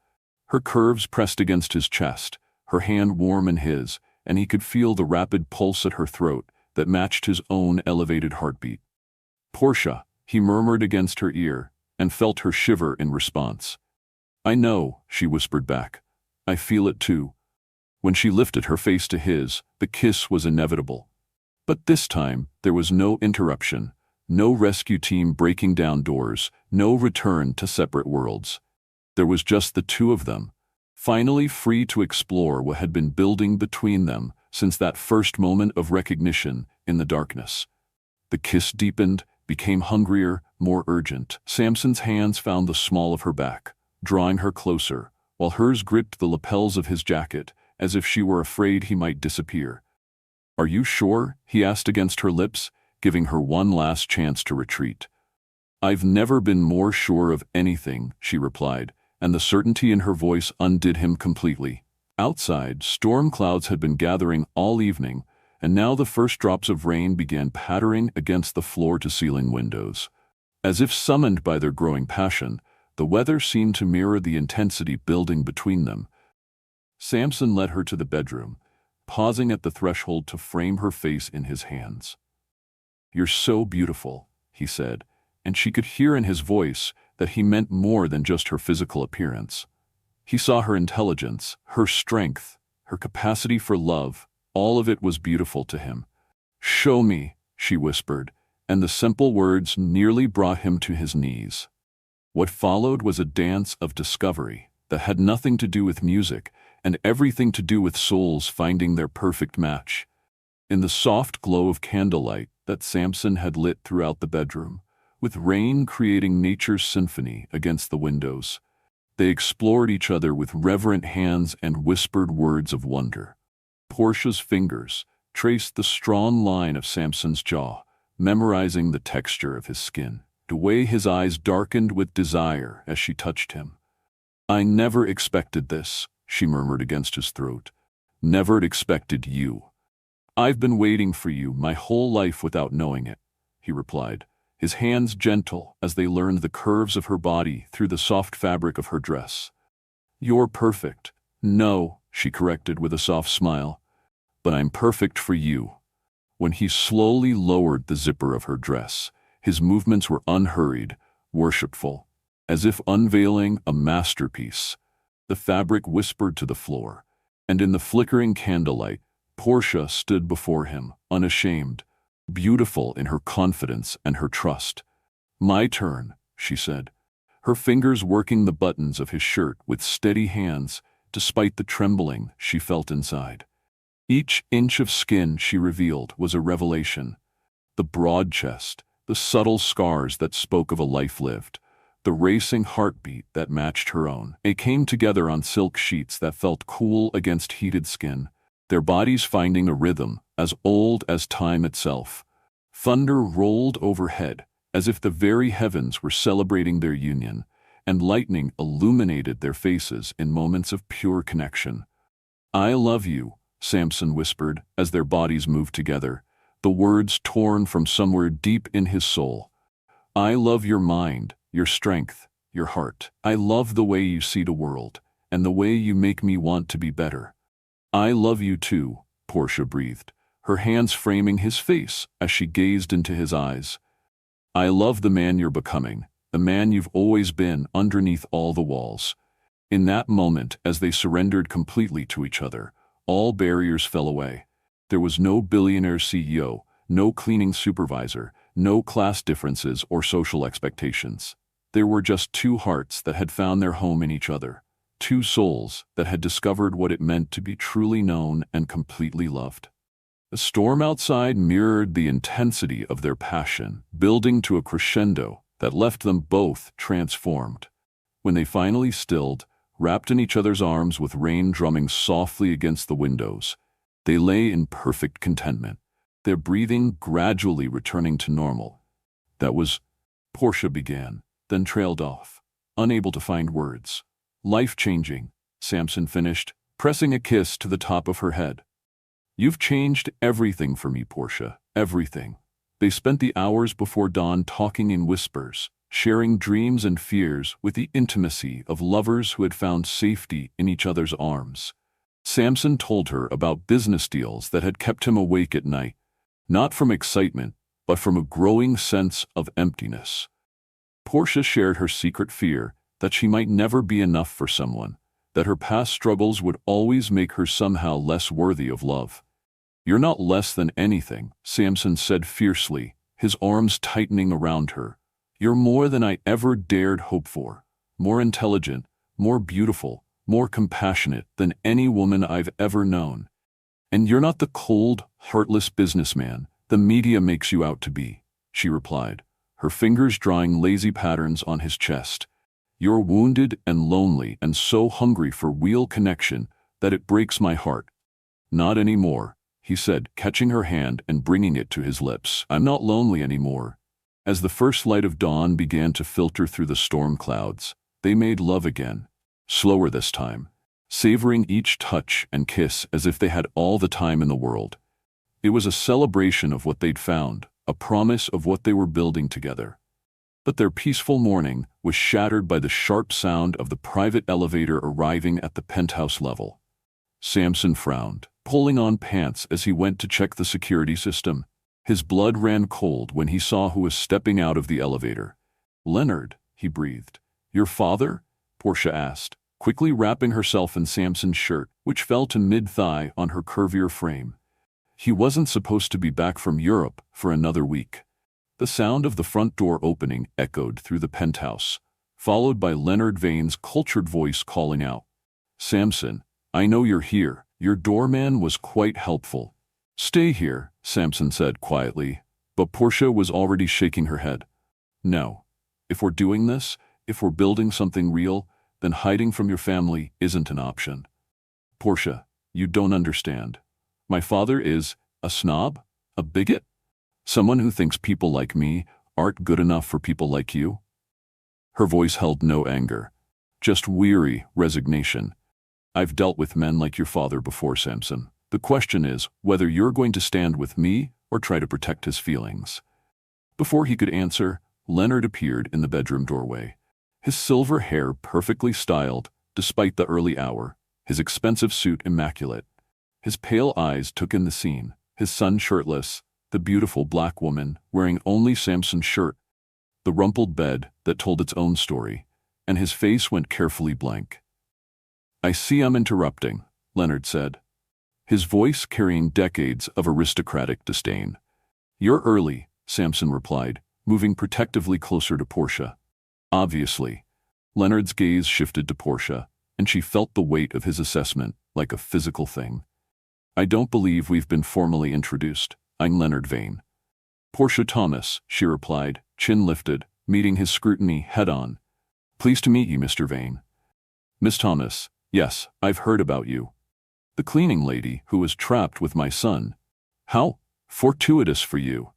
her curves pressed against his chest, her hand warm in his, and he could feel the rapid pulse at her throat that matched his own elevated heartbeat. "Portia," he murmured against her ear, and felt her shiver in response. "I know," she whispered back. "I feel it too." When she lifted her face to his, the kiss was inevitable. But this time, there was no interruption, no rescue team breaking down doors, no return to separate worlds. There was just the two of them, finally free to explore what had been building between them since that first moment of recognition in the darkness. The kiss deepened, became hungrier, more urgent. Samson's hands found the small of her back, drawing her closer, while hers gripped the lapels of his jacket, as if she were afraid he might disappear. "Are you sure?" he asked against her lips, giving her one last chance to retreat. "I've never been more sure of anything," she replied, and the certainty in her voice undid him completely. Outside, storm clouds had been gathering all evening, and now the first drops of rain began pattering against the floor-to-ceiling windows. As if summoned by their growing passion, the weather seemed to mirror the intensity building between them. Samson led her to the bedroom, pausing at the threshold to frame her face in his hands. "You're so beautiful," he said, and she could hear in his voice that he meant more than just her physical appearance. He saw her intelligence, her strength, her capacity for love. All of it was beautiful to him. "Show me," she whispered, and the simple words nearly brought him to his knees. What followed was a dance of discovery that had nothing to do with music and everything to do with souls finding their perfect match. In the soft glow of candlelight that Samson had lit throughout the bedroom, with rain creating nature's symphony against the windows, they explored each other with reverent hands and whispered words of wonder. Portia's fingers traced the strong line of Samson's jaw, memorizing the texture of his skin. The way his eyes darkened with desire as she touched him. "I never expected this," she murmured against his throat. "Never expected you." "I've been waiting for you my whole life without knowing it," he replied, his hands gentle as they learned the curves of her body through the soft fabric of her dress. "You're perfect." "No," she corrected with a soft smile, "but I'm perfect for you." When he slowly lowered the zipper of her dress, his movements were unhurried, worshipful, as if unveiling a masterpiece. The fabric whispered to the floor, And in the flickering candlelight, Portia stood before him, unashamed, beautiful in her confidence and her trust. "My turn," she said, her fingers working the buttons of his shirt with steady hands, despite the trembling she felt inside. Each inch of skin she revealed was a revelation. The broad chest, the subtle scars that spoke of a life lived, the racing heartbeat that matched her own. They came together on silk sheets that felt cool against heated skin, their bodies finding a rhythm as old as time itself. Thunder rolled overhead, as if the very heavens were celebrating their union, and lightning illuminated their faces in moments of pure connection. "I love you," Samson whispered as their bodies moved together, the words torn from somewhere deep in his soul. "I love your mind, your strength, your heart. I love the way you see the world, and the way you make me want to be better." "I love you too," Portia breathed, her hands framing his face as she gazed into his eyes. "I love the man you're becoming, the man you've always been underneath all the walls." In that moment, as they surrendered completely to each other, all barriers fell away. There was no billionaire CEO, no cleaning supervisor, no class differences or social expectations. There were just two hearts that had found their home in each other, two souls that had discovered what it meant to be truly known and completely loved. The storm outside mirrored the intensity of their passion, building to a crescendo that left them both transformed. When they finally stilled, wrapped in each other's arms with rain drumming softly against the windows, they lay in perfect contentment, their breathing gradually returning to normal. "That was," Portia began, then trailed off, unable to find words. "Life-changing," Samson finished, pressing a kiss to the top of her head. "You've changed everything for me, Portia, everything." They spent the hours before dawn talking in whispers, sharing dreams and fears with the intimacy of lovers who had found safety in each other's arms. Samson told her about business deals that had kept him awake at night, not from excitement, but from a growing sense of emptiness. Portia shared her secret fear that she might never be enough for someone, that her past struggles would always make her somehow less worthy of love. "You're not less than anything," Samson said fiercely, his arms tightening around her. "You're more than I ever dared hope for, more intelligent, more beautiful, more compassionate than any woman I've ever known. And you're not the cold, heartless businessman the media makes you out to be," she replied, her fingers drawing lazy patterns on his chest. "You're wounded and lonely and so hungry for real connection that it breaks my heart." "Not anymore," he said, catching her hand and bringing it to his lips. "I'm not lonely anymore." As the first light of dawn began to filter through the storm clouds, they made love again, slower this time, savoring each touch and kiss as if they had all the time in the world. It was a celebration of what they'd found, a promise of what they were building together. But their peaceful morning was shattered by the sharp sound of the private elevator arriving at the penthouse level. Samson frowned, pulling on pants as he went to check the security system. His blood ran cold when he saw who was stepping out of the elevator. "Leonard," he breathed. "Your father?" Portia asked, quickly wrapping herself in Samson's shirt, which fell to mid-thigh on her curvier frame. He wasn't supposed to be back from Europe for another week. The sound of the front door opening echoed through the penthouse, followed by Leonard Vane's cultured voice calling out, "Samson, I know you're here. Your doorman was quite helpful." "Stay here," Samson said quietly, but Portia was already shaking her head. "No. If we're doing this, if we're building something real, then hiding from your family isn't an option." "Portia, you don't understand. My father is a snob, a bigot, someone who thinks people like me aren't good enough for people like you." Her voice held no anger, just weary resignation. "I've dealt with men like your father before, Samson. The question is whether you're going to stand with me or try to protect his feelings." Before he could answer, Leonard appeared in the bedroom doorway, his silver hair perfectly styled despite the early hour, his expensive suit immaculate. His pale eyes took in the scene, his son shirtless, the beautiful black woman wearing only Samson's shirt, the rumpled bed that told its own story, and his face went carefully blank. "I see I'm interrupting," Leonard said, his voice carrying decades of aristocratic disdain. You're early, Samson replied, moving protectively closer to Portia. Obviously. Leonard's gaze shifted to Portia, and she felt the weight of his assessment like a physical thing. I don't believe we've been formally introduced. I'm Leonard Vane. Portia Thomas, she replied, chin lifted, meeting his scrutiny head-on. Pleased to meet you, Mr. Vane. Miss Thomas, yes, I've heard about you. The cleaning lady who was trapped with my son. How fortuitous for you.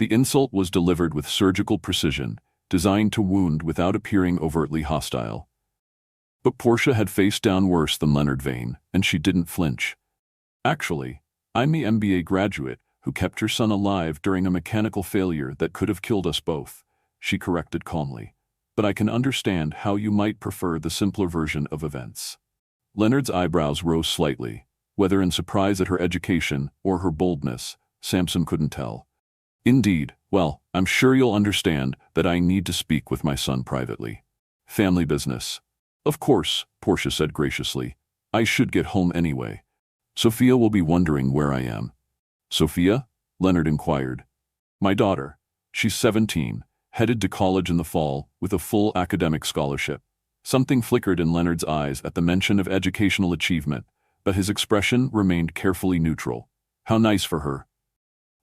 The insult was delivered with surgical precision, designed to wound without appearing overtly hostile. But Portia had faced down worse than Leonard Vane, and she didn't flinch. Actually, I'm the MBA graduate who kept your son alive during a mechanical failure that could have killed us both, she corrected calmly. But I can understand how you might prefer the simpler version of events. Leonard's eyebrows rose slightly, whether in surprise at her education or her boldness, Samson couldn't tell. Indeed, well, I'm sure you'll understand that I need to speak with my son privately. Family business. Of course, Portia said graciously. I should get home anyway. Sophia will be wondering where I am. Sophia? Leonard inquired. My daughter. She's 17, headed to college in the fall with a full academic scholarship. Something flickered in Leonard's eyes at the mention of educational achievement, but his expression remained carefully neutral. How nice for her.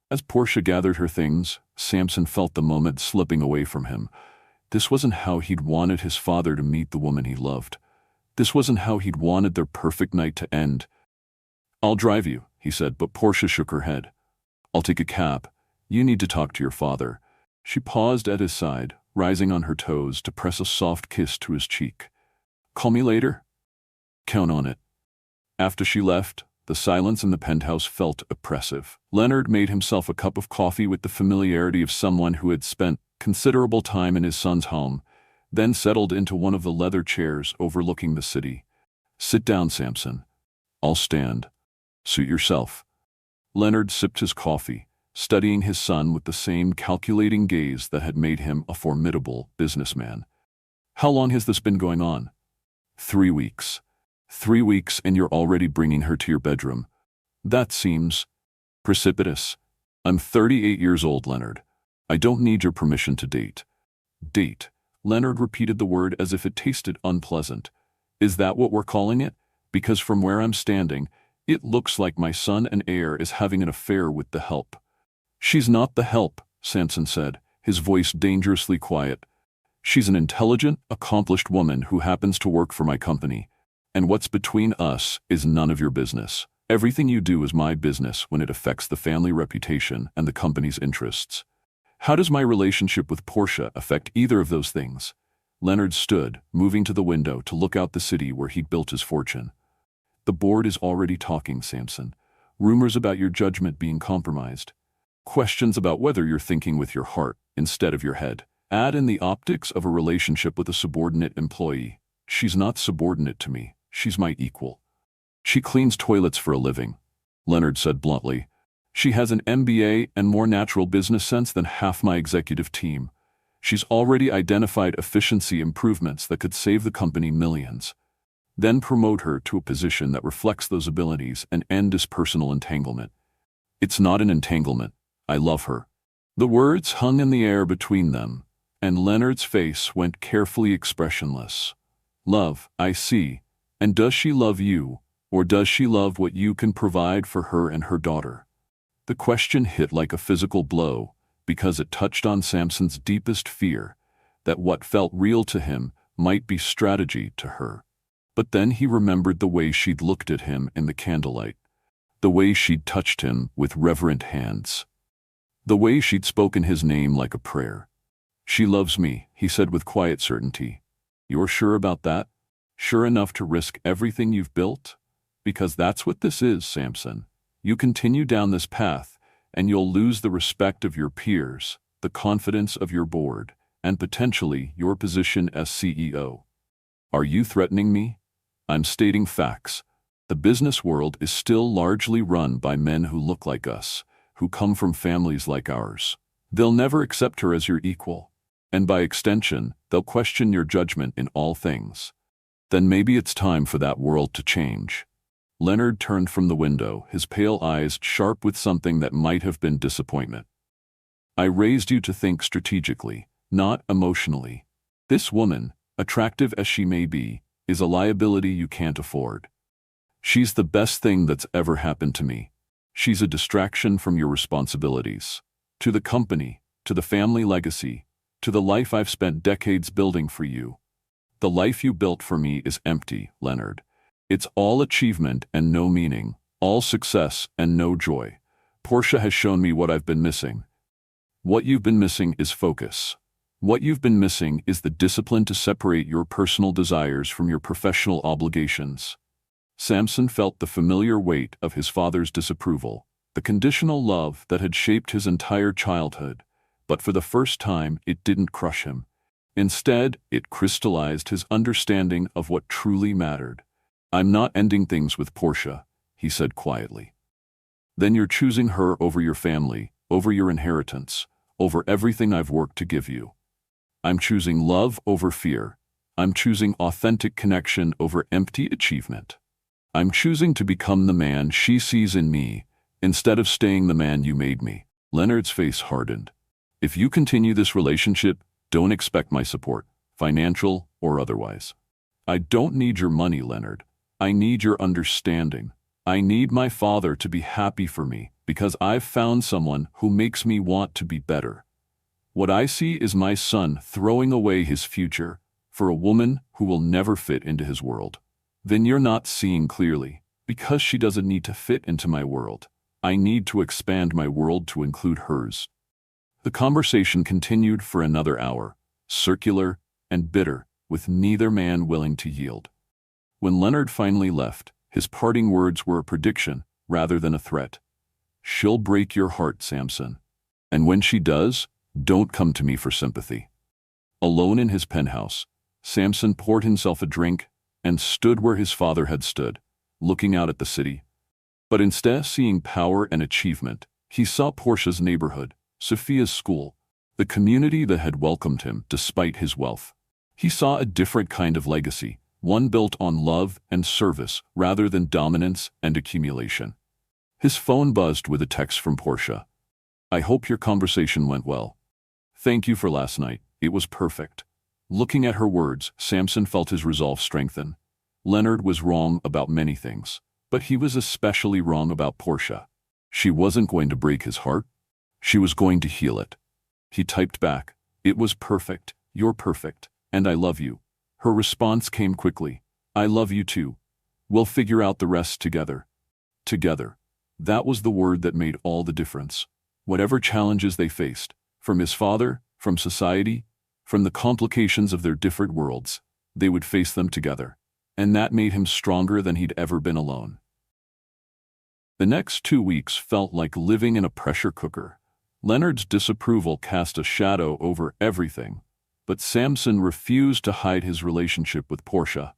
As Portia gathered her things, Samson felt the moment slipping away from him. This wasn't how he'd wanted his father to meet the woman he loved. This wasn't how he'd wanted their perfect night to end. I'll drive you, he said, but Portia shook her head. I'll take a cab. You need to talk to your father. She paused at his side, rising on her toes to press a soft kiss to his cheek. Call me later? Count on it. After she left, the silence in the penthouse felt oppressive. Leonard made himself a cup of coffee with the familiarity of someone who had spent considerable time in his son's home, then settled into one of the leather chairs overlooking the city. Sit down, Samson. I'll stand. Suit yourself. Leonard sipped his coffee, studying his son with the same calculating gaze that had made him a formidable businessman. How long has this been going on? 3 weeks. 3 weeks and you're already bringing her to your bedroom. That seems precipitous. I'm 38 years old, Leonard. I don't need your permission to date. Date. Leonard repeated the word as if it tasted unpleasant. Is that what we're calling it? Because from where I'm standing, it looks like my son and heir is having an affair with the help. She's not the help, Samson said, his voice dangerously quiet. She's an intelligent, accomplished woman who happens to work for my company. And what's between us is none of your business. Everything you do is my business when it affects the family reputation and the company's interests. How does my relationship with Portia affect either of those things? Leonard stood, moving to the window to look out the city where he'd built his fortune. The board is already talking, Samson. Rumors about your judgment being compromised. Questions about whether you're thinking with your heart instead of your head. Add in the optics of a relationship with a subordinate employee. She's not subordinate to me. She's my equal. She cleans toilets for a living, Leonard said bluntly. She has an MBA and more natural business sense than half my executive team. She's already identified efficiency improvements that could save the company millions. Then promote her to a position that reflects those abilities and end this personal entanglement. It's not an entanglement. I love her. The words hung in the air between them, and Leonard's face went carefully expressionless. Love, I see. And does she love you, or does she love what you can provide for her and her daughter? The question hit like a physical blow, because it touched on Samson's deepest fear, that what felt real to him might be strategy to her. But then he remembered the way she'd looked at him in the candlelight, the way she'd touched him with reverent hands, the way she'd spoken his name like a prayer. She loves me, he said with quiet certainty. You're sure about that? Sure enough to risk everything you've built? Because that's what this is, Samson. You continue down this path, and you'll lose the respect of your peers, the confidence of your board, and potentially your position as CEO. Are you threatening me? I'm stating facts. The business world is still largely run by men who look like us, who come from families like ours. They'll never accept her as your equal, and by extension, they'll question your judgment in all things. Then maybe it's time for that world to change. Leonard turned from the window, his pale eyes sharp with something that might have been disappointment. I raised you to think strategically, not emotionally. This woman, attractive as she may be, is a liability you can't afford. She's the best thing that's ever happened to me. She's a distraction from your responsibilities. To the company, to the family legacy, to the life I've spent decades building for you. The life you built for me is empty, Leonard. It's all achievement and no meaning, all success and no joy. Portia has shown me what I've been missing. What you've been missing is focus. What you've been missing is the discipline to separate your personal desires from your professional obligations. Samson felt the familiar weight of his father's disapproval, the conditional love that had shaped his entire childhood, but for the first time it didn't crush him. Instead, it crystallized his understanding of what truly mattered. I'm not ending things with Portia, he said quietly. Then you're choosing her over your family, over your inheritance, over everything I've worked to give you. I'm choosing love over fear. I'm choosing authentic connection over empty achievement. I'm choosing to become the man she sees in me, instead of staying the man you made me. Leonard's face hardened. If you continue this relationship, don't expect my support, financial or otherwise. I don't need your money, Leonard. I need your understanding. I need my father to be happy for me because I've found someone who makes me want to be better. What I see is my son throwing away his future for a woman who will never fit into his world. Then you're not seeing clearly, because she doesn't need to fit into my world. I need to expand my world to include hers. The conversation continued for another hour, circular and bitter, with neither man willing to yield. When Leonard finally left, his parting words were a prediction rather than a threat. She'll break your heart, Samson. And when she does, don't come to me for sympathy. Alone in his penthouse, Samson poured himself a drink and stood where his father had stood, looking out at the city. But instead of seeing power and achievement, he saw Portia's neighborhood, Sophia's school, the community that had welcomed him despite his wealth. He saw a different kind of legacy, one built on love and service rather than dominance and accumulation. His phone buzzed with a text from Portia. I hope your conversation went well. Thank you for last night. It was perfect. Looking at her words, Samson felt his resolve strengthen. Leonard was wrong about many things, but he was especially wrong about Portia. She wasn't going to break his heart. She was going to heal it. He typed back, it was perfect, you're perfect, and I love you. Her response came quickly. I love you too. We'll figure out the rest together. Together. That was the word that made all the difference. Whatever challenges they faced, from his father, from society, from the complications of their different worlds, they would face them together. And that made him stronger than he'd ever been alone. The next 2 weeks felt like living in a pressure cooker. Leonard's disapproval cast a shadow over everything, but Samson refused to hide his relationship with Portia.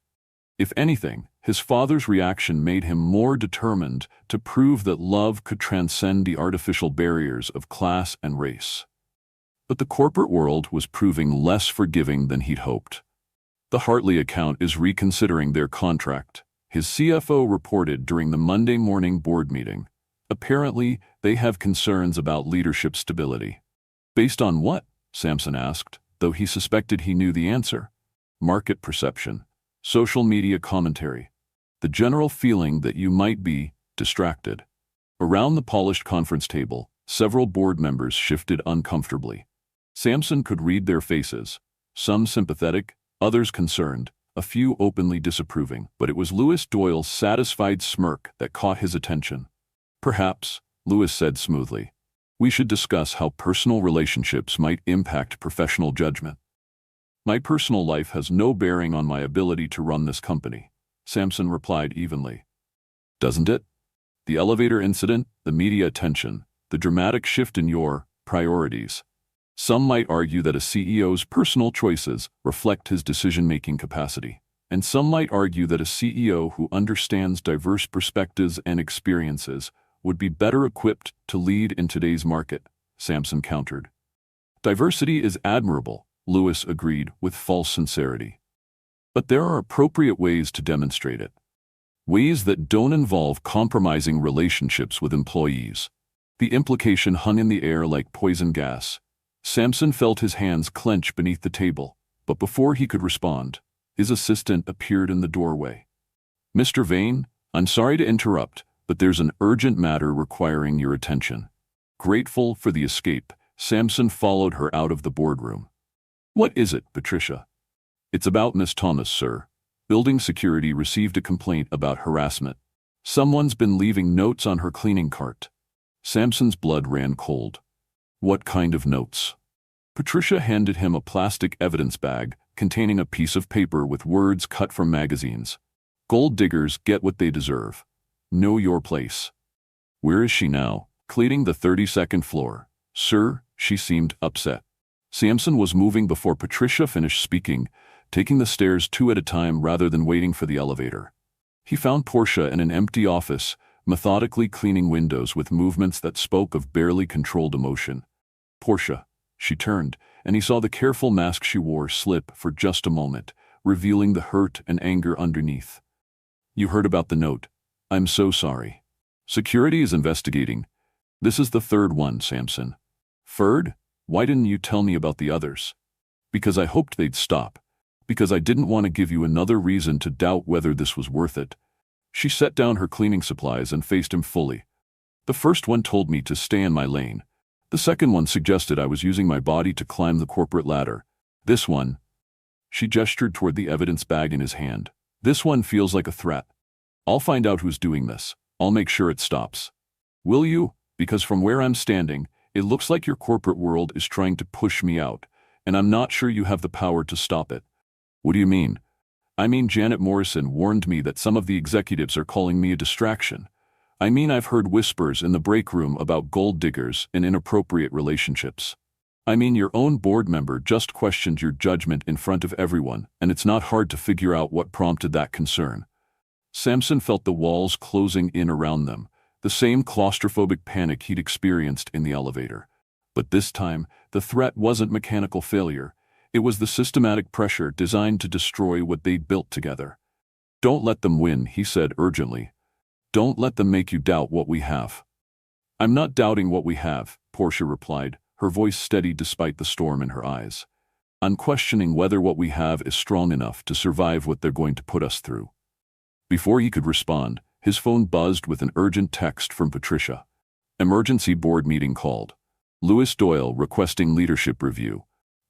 If anything, his father's reaction made him more determined to prove that love could transcend the artificial barriers of class and race. But the corporate world was proving less forgiving than he'd hoped. The Hartley account is reconsidering their contract, his CFO reported during the Monday morning board meeting. Apparently, they have concerns about leadership stability. Based on what? Samson asked, though he suspected he knew the answer. Market perception, social media commentary, the general feeling that you might be distracted. Around the polished conference table, several board members shifted uncomfortably. Samson could read their faces, some sympathetic, others concerned, a few openly disapproving, but it was Louis Doyle's satisfied smirk that caught his attention. Perhaps, Louis said smoothly, we should discuss how personal relationships might impact professional judgment. My personal life has no bearing on my ability to run this company, Samson replied evenly. Doesn't it? The elevator incident, the media attention, the dramatic shift in your priorities. Some might argue that a CEO's personal choices reflect his decision-making capacity, and some might argue that a CEO who understands diverse perspectives and experiences would be better equipped to lead in today's market, Samson countered. Diversity is admirable, Louis agreed with false sincerity. But there are appropriate ways to demonstrate it. ways that don't involve compromising relationships with employees. The implication hung in the air like poison gas. Sampson felt his hands clench beneath the table, but before he could respond, his assistant appeared in the doorway. "Mr. Vane, I'm sorry to interrupt, but there's an urgent matter requiring your attention." Grateful for the escape, Sampson followed her out of the boardroom. "What is it, Patricia?" "It's about Miss Thomas, sir. Building security received a complaint about harassment. Someone's been leaving notes on her cleaning cart." Sampson's blood ran cold. "What kind of notes?" Patricia handed him a plastic evidence bag containing a piece of paper with words cut from magazines. "Gold diggers get what they deserve. Know your place." "Where is she now?" "Cleaning the 32nd floor. Sir." She seemed upset. Sampson was moving before Patricia finished speaking, taking the stairs 2 at a time rather than waiting for the elevator. He found Portia in an empty office, methodically cleaning windows with movements that spoke of barely controlled emotion. "Portia." She turned, and he saw the careful mask she wore slip for just a moment, revealing the hurt and anger underneath. "You heard about the note. I'm so sorry. Security is investigating. This is the third one, Sampson." "Third? Why didn't you tell me about the others?" "Because I hoped they'd stop. Because I didn't want to give you another reason to doubt whether this was worth it." She set down her cleaning supplies and faced him fully. "The first one told me to stay in my lane. The second one suggested I was using my body to climb the corporate ladder. This one—" She gestured toward the evidence bag in his hand. "This one feels like a threat. I'll find out who's doing this. I'll make sure it stops. Will you? Because from where I'm standing, it looks like your corporate world is trying to push me out, and I'm not sure you have the power to stop it." "What do you mean?" "I mean, Janet Morrison warned me that some of the executives are calling me a distraction. I mean, I've heard whispers in the break room about gold diggers and inappropriate relationships. I mean, your own board member just questioned your judgment in front of everyone, and it's not hard to figure out what prompted that concern." Sampson felt the walls closing in around them, the same claustrophobic panic he'd experienced in the elevator. But this time, the threat wasn't mechanical failure. It was the systematic pressure designed to destroy what they'd built together. "Don't let them win," he said urgently. "Don't let them make you doubt what we have." "I'm not doubting what we have," Portia replied, her voice steady despite the storm in her eyes. "I'm questioning whether what we have is strong enough to survive what they're going to put us through." Before he could respond, his phone buzzed with an urgent text from Patricia. "Emergency board meeting called. Louis Doyle requesting leadership review."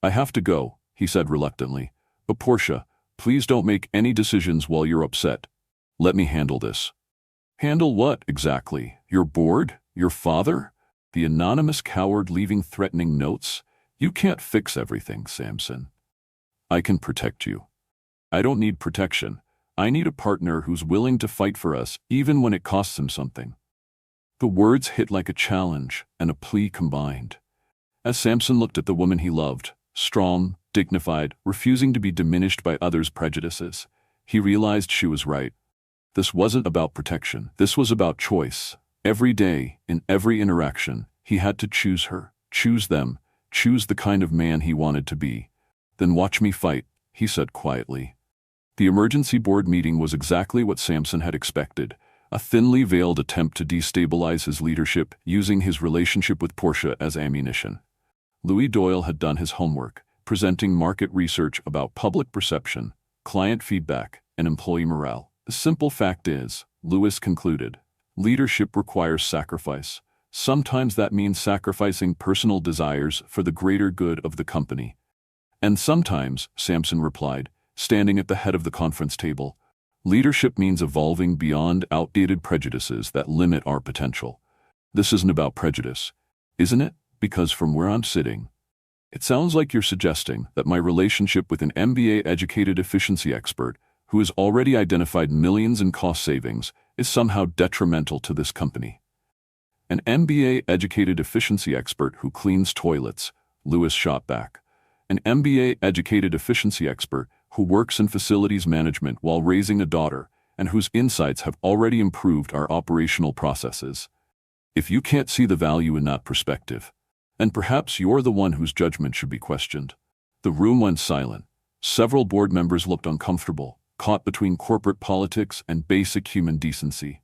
"I have to go," he said reluctantly. "But Portia, please don't make any decisions while you're upset. Let me handle this." "Handle what, exactly? Your board? Your father? The anonymous coward leaving threatening notes? You can't fix everything, Sampson." "I can protect you." "I don't need protection. I need a partner who's willing to fight for us even when it costs him something." The words hit like a challenge and a plea combined. As Sampson looked at the woman he loved, strong, dignified, refusing to be diminished by others' prejudices, he realized she was right. This wasn't about protection. This was about choice. Every day, in every interaction, he had to choose her, choose them, choose the kind of man he wanted to be. "Then watch me fight," he said quietly. The emergency board meeting was exactly what Sampson had expected, a thinly veiled attempt to destabilize his leadership using his relationship with Portia as ammunition. Louis Doyle had done his homework, presenting market research about public perception, client feedback, and employee morale. The simple fact is, Louis concluded, leadership requires sacrifice. Sometimes that means sacrificing personal desires for the greater good of the company. And sometimes, Sampson replied, standing at the head of the conference table, leadership means evolving beyond outdated prejudices that limit our potential. This isn't about prejudice, isn't it? Because from where I'm sitting, it sounds like you're suggesting that my relationship with an MBA-educated efficiency expert who has already identified millions in cost savings is somehow detrimental to this company. An MBA-educated efficiency expert who cleans toilets, Louis shot back. An MBA-educated efficiency expert who works in facilities management while raising a daughter and whose insights have already improved our operational processes. If you can't see the value in that perspective, then perhaps you're the one whose judgment should be questioned. The room went silent. Several board members looked uncomfortable, caught between corporate politics and basic human decency.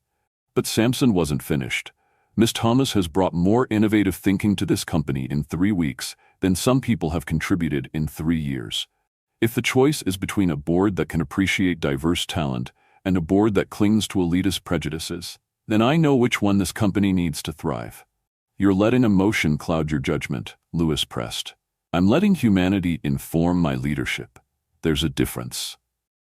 But Samson wasn't finished. Miss Thomas has brought more innovative thinking to this company in 3 weeks than some people have contributed in 3 years. If the choice is between a board that can appreciate diverse talent and a board that clings to elitist prejudices, then I know which one this company needs to thrive. You're letting emotion cloud your judgment, Lewis pressed. I'm letting humanity inform my leadership. There's a difference.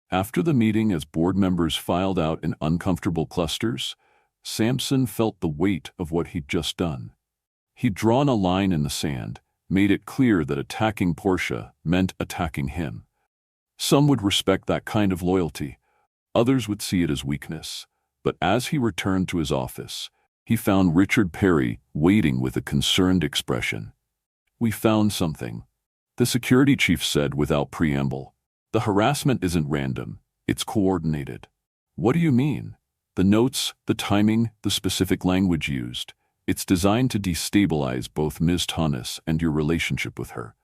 After the meeting, as board members filed out in uncomfortable clusters, Samson felt the weight of what he'd just done. He'd drawn a line in the sand, made it clear that attacking Portia meant attacking him. Some would respect that kind of loyalty. Others would see it as weakness. But as he returned to his office, he found Richard Perry waiting with a concerned expression. "We found something," the security chief said without preamble. "The harassment isn't random, it's coordinated." "What do you mean?" "The notes, the timing, the specific language used. It's designed to destabilize both Ms. Thomas and your relationship with her.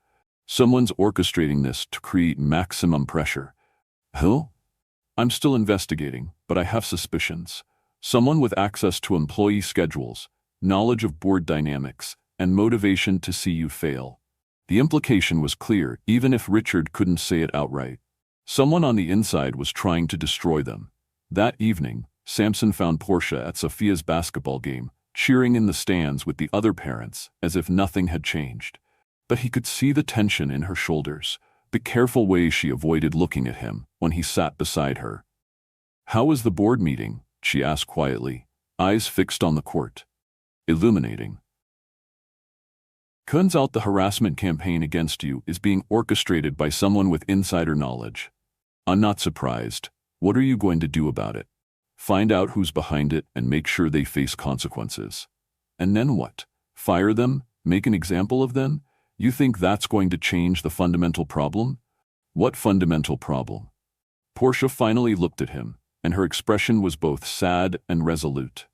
Someone's orchestrating this to create maximum pressure." "Who?" "I'm still investigating, but I have suspicions. Someone with access to employee schedules, knowledge of board dynamics, and motivation to see you fail." The implication was clear, even if Richard couldn't say it outright. Someone on the inside was trying to destroy them. That evening, Samson found Portia at Sophia's basketball game, cheering in the stands with the other parents as if nothing had changed. But he could see the tension in her shoulders, the careful way she avoided looking at him when he sat beside her. "How was the board meeting?" she asked quietly, eyes fixed on the court. "Illuminating. Turns out the harassment campaign against you is being orchestrated by someone with insider knowledge. I'm not surprised. What are you going to do about it? Find out who's behind it and make sure they face consequences. And then what? Fire them? Make an example of them? You think that's going to change the fundamental problem?" "What fundamental problem?" Portia finally looked at him, and her expression was both sad and resolute.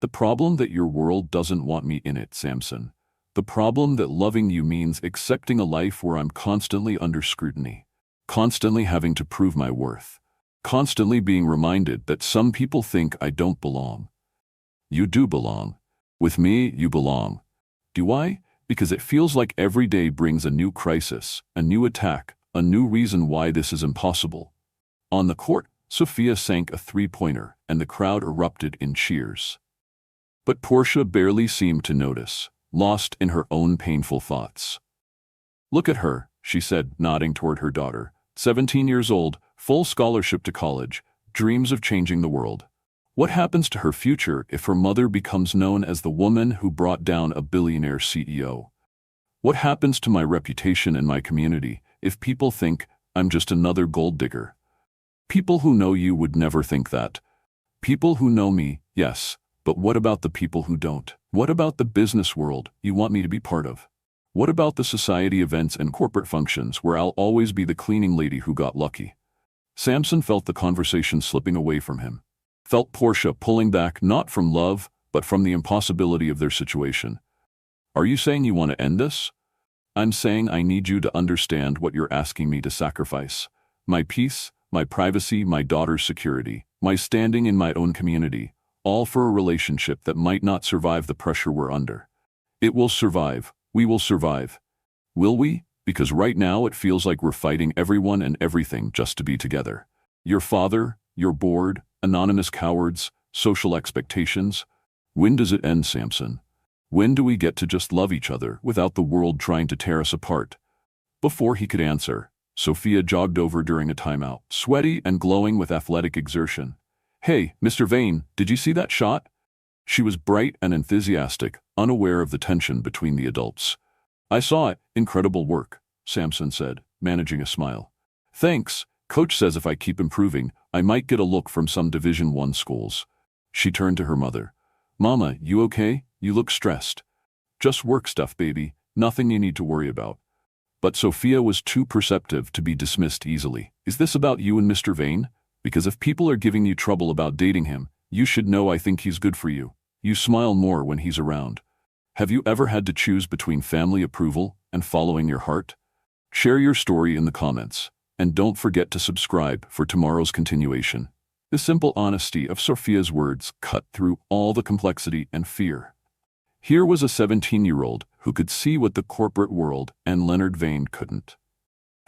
"The problem that your world doesn't want me in it, Samson. The problem that loving you means accepting a life where I'm constantly under scrutiny, constantly having to prove my worth, constantly being reminded that some people think I don't belong. You do belong. With me, you belong. Do I? Because it feels like every day brings a new crisis, a new attack, a new reason why this is impossible." On the court, Sophia sank a three-pointer, and the crowd erupted in cheers. But Portia barely seemed to notice, lost in her own painful thoughts. "Look at her," she said, nodding toward her daughter. 17 years old, full scholarship to college, dreams of changing the world. What happens to her future if her mother becomes known as the woman who brought down a billionaire CEO? What happens to my reputation in my community if people think I'm just another gold digger? People who know you would never think that. People who know me, yes, but what about the people who don't? What about the business world you want me to be part of? What about the society events and corporate functions where I'll always be the cleaning lady who got lucky?" Samson felt the conversation slipping away from him. Felt Portia pulling back not from love, but from the impossibility of their situation. "Are you saying you want to end this?" "I'm saying I need you to understand what you're asking me to sacrifice. My peace, my privacy, my daughter's security, my standing in my own community, all for a relationship that might not survive the pressure we're under." "It will survive. We will survive." "Will we? Because right now it feels like we're fighting everyone and everything just to be together. Your father, your board, anonymous cowards, social expectations. When does it end, Samson? When do we get to just love each other without the world trying to tear us apart?" Before he could answer, Sophia jogged over during a timeout, sweaty and glowing with athletic exertion. "Hey, Mr. Vane, did you see that shot?" She was bright and enthusiastic, unaware of the tension between the adults. "I saw it. Incredible work," Samson said, managing a smile. "Thanks. Coach says if I keep improving, I might get a look from some Division I schools." She turned to her mother. "Mama, you okay? You look stressed." "Just work stuff, baby. Nothing you need to worry about." But Sophia was too perceptive to be dismissed easily. "Is this about you and Mr. Vane? Because if people are giving you trouble about dating him, you should know I think he's good for you. You smile more when he's around. Have you ever had to choose between family approval and following your heart? Share your story in the comments. and don't forget to subscribe for tomorrow's continuation. The simple honesty of Sophia's words cut through all the complexity and fear. Here was a 17-year-old who could see what the corporate world and Leonard Vane couldn't.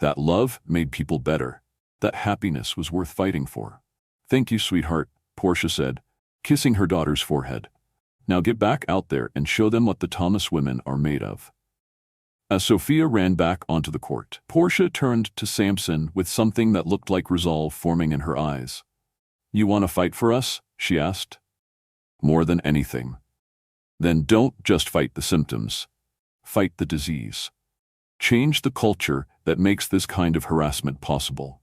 That love made people better. That happiness was worth fighting for. "Thank you, sweetheart," Portia said, kissing her daughter's forehead. "Now get back out there and show them what the Thomas women are made of." As Sophia ran back onto the court, Portia turned to Samson with something that looked like resolve forming in her eyes. "You want to fight for us?" she asked. "More than anything." "Then don't just fight the symptoms. Fight the disease. Change the culture that makes this kind of harassment possible.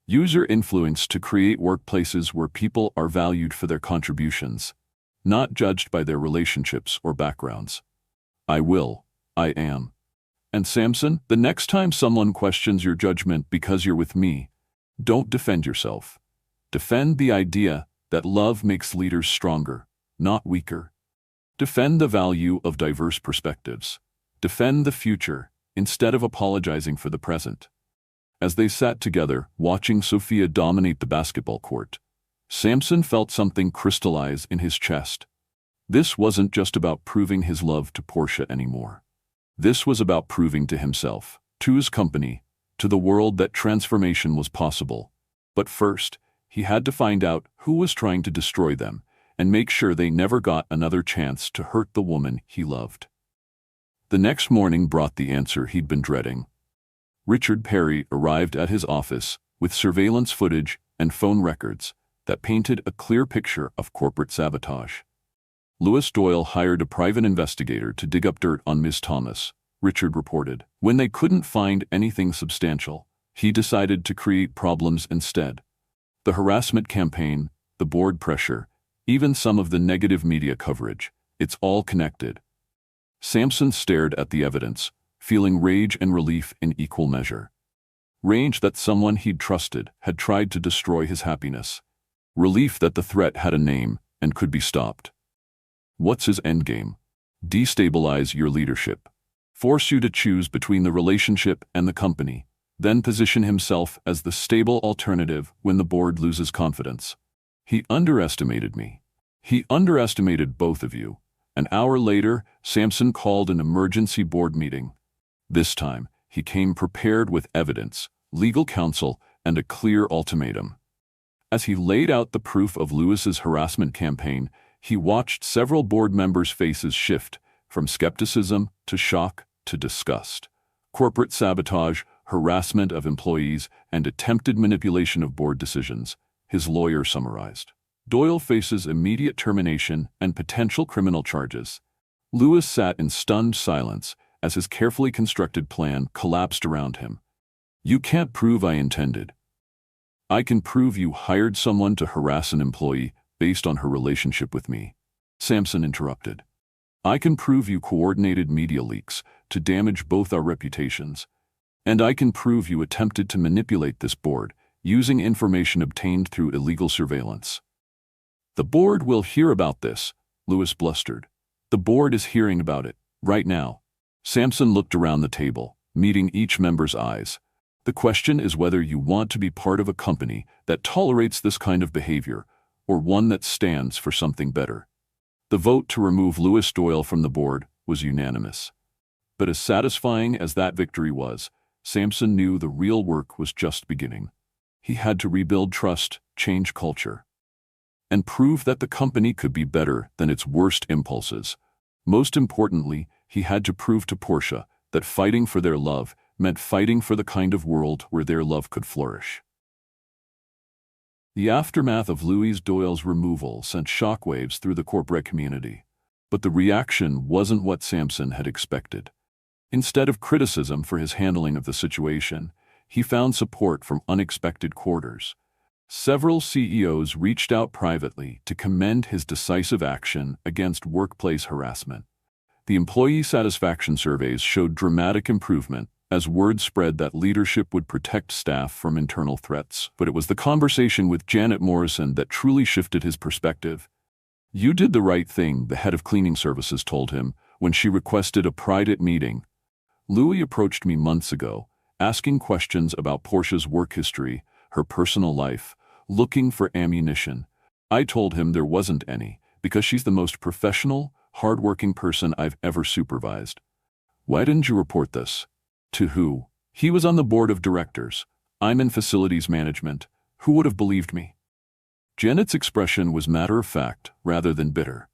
Use your influence to create workplaces where people are valued for their contributions, not judged by their relationships or backgrounds." "I will. I am. And Samson, the next time someone questions your judgment because you're with me, don't defend yourself. Defend the idea that love makes leaders stronger, not weaker. Defend the value of diverse perspectives. Defend the future instead of apologizing for the present." As they sat together, watching Sophia dominate the basketball court, Samson felt something crystallize in his chest. This wasn't just about proving his love to Portia anymore. This was about proving to himself, to his company, to the world that transformation was possible. But first, he had to find out who was trying to destroy them and make sure they never got another chance to hurt the woman he loved. The next morning brought the answer he'd been dreading. Richard Perry arrived at his office with surveillance footage and phone records that painted a clear picture of corporate sabotage. Lewis Doyle hired a private investigator to dig up dirt on Ms. Thomas, Richard reported. When they couldn't find anything substantial, he decided to create problems instead. The harassment campaign, the board pressure, even some of the negative media coverage, it's all connected. Samson stared at the evidence, feeling rage and relief in equal measure. Rage that someone he'd trusted had tried to destroy his happiness. Relief that the threat had a name and could be stopped. What's his endgame? Destabilize your leadership. Force you to choose between the relationship and the company, then position himself as the stable alternative when the board loses confidence. He underestimated me. He underestimated both of you. An hour later, Samson called an emergency board meeting. This time, he came prepared with evidence, legal counsel, and a clear ultimatum. As he laid out the proof of Lewis's harassment campaign, he watched several board members' faces shift, from skepticism to shock to disgust. Corporate sabotage, harassment of employees, and attempted manipulation of board decisions, his lawyer summarized. Doyle faces immediate termination and potential criminal charges. Lewis sat in stunned silence as his carefully constructed plan collapsed around him. "You can't prove I intended. I can prove you hired someone to harass an employee based on her relationship with me," Samson interrupted. "I can prove you coordinated media leaks to damage both our reputations. And I can prove you attempted to manipulate this board using information obtained through illegal surveillance." "The board will hear about this," Lewis blustered. "The board is hearing about it, right now." Samson looked around the table, meeting each member's eyes. "The question is whether you want to be part of a company that tolerates this kind of behavior, or one that stands for something better." The vote to remove Lewis Doyle from the board was unanimous. But as satisfying as that victory was, Samson knew the real work was just beginning. He had to rebuild trust, change culture, and prove that the company could be better than its worst impulses. Most importantly, he had to prove to Portia that fighting for their love meant fighting for the kind of world where their love could flourish. The aftermath of Louis Doyle's removal sent shockwaves through the corporate community. But the reaction wasn't what Samson had expected. Instead of criticism for his handling of the situation, he found support from unexpected quarters. Several CEOs reached out privately to commend his decisive action against workplace harassment. The employee satisfaction surveys showed dramatic improvement as word spread that leadership would protect staff from internal threats. But it was the conversation with Janet Morrison that truly shifted his perspective. "You did the right thing," the head of cleaning services told him when she requested a private meeting. "Louis approached me months ago, asking questions about Portia's work history, her personal life, looking for ammunition. I told him there wasn't any, because she's the most professional, hardworking person I've ever supervised. Why didn't you report this? To who? He was on the board of directors. I'm in facilities management. Who would have believed me? Janet's expression was matter-of-fact rather than bitter.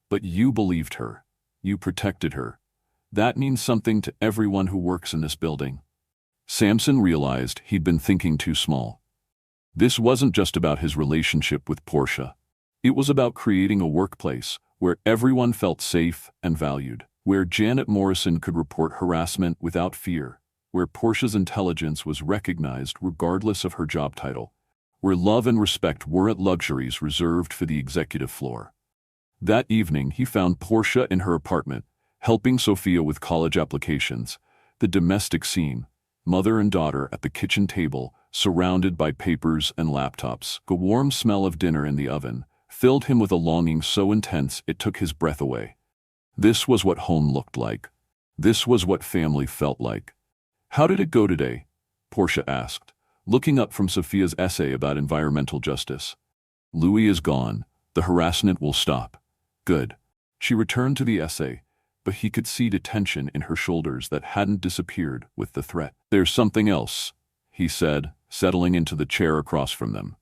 But you believed her. You protected her. That means something to everyone who works in this building. Samson realized he'd been thinking too small. This wasn't just about his relationship with Portia. It was about creating a workplace where everyone felt safe and valued, where Janet Morrison could report harassment without fear, where Portia's intelligence was recognized regardless of her job title, where love and respect weren't luxuries reserved for the executive floor. That evening, he found Portia in her apartment, helping Sophia with college applications. The domestic scene, mother and daughter at the kitchen table, surrounded by papers and laptops. The warm smell of dinner in the oven filled him with a longing so intense it took his breath away. This was what home looked like. This was what family felt like. How did it go today? Portia asked, looking up from Sophia's essay about environmental justice. Louis is gone. The harassment will stop. Good. She returned to the essay, but he could see the tension in her shoulders that hadn't disappeared with the threat. There's something else, he said, settling into the chair across from them.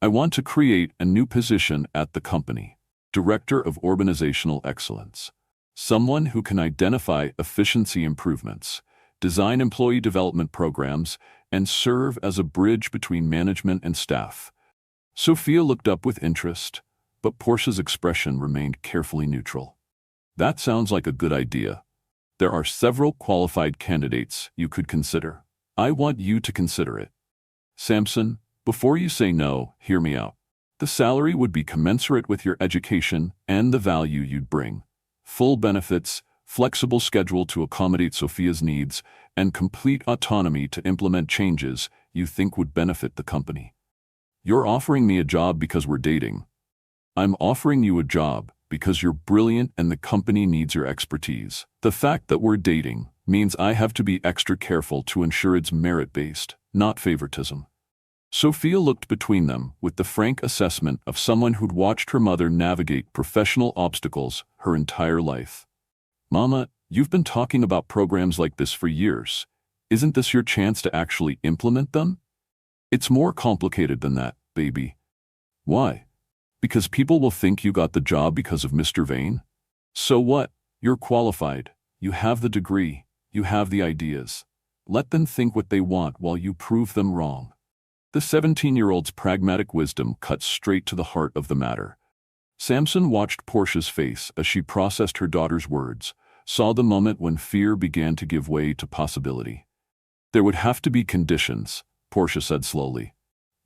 I want to create a new position at the company, Director of Organizational Excellence. Someone who can identify efficiency improvements, design employee development programs, and serve as a bridge between management and staff. Sophia looked up with interest, but Portia's expression remained carefully neutral. That sounds like a good idea. There are several qualified candidates you could consider. I want you to consider it. Samson, before you say no, hear me out. The salary would be commensurate with your education and the value you'd bring. Full benefits, flexible schedule to accommodate Sophia's needs, and complete autonomy to implement changes you think would benefit the company. You're offering me a job because we're dating. I'm offering you a job because you're brilliant and the company needs your expertise. The fact that we're dating means I have to be extra careful to ensure it's merit-based, not favoritism. Sophia looked between them with the frank assessment of someone who'd watched her mother navigate professional obstacles her entire life. Mama, you've been talking about programs like this for years. Isn't this your chance to actually implement them? It's more complicated than that, baby. Why? Because people will think you got the job because of Mr. Vane? So what? You're qualified. You have the degree. You have the ideas. Let them think what they want while you prove them wrong. The 17-year-old's pragmatic wisdom cut straight to the heart of the matter. Samson watched Portia's face as she processed her daughter's words, saw the moment when fear began to give way to possibility. There would have to be conditions, Portia said slowly.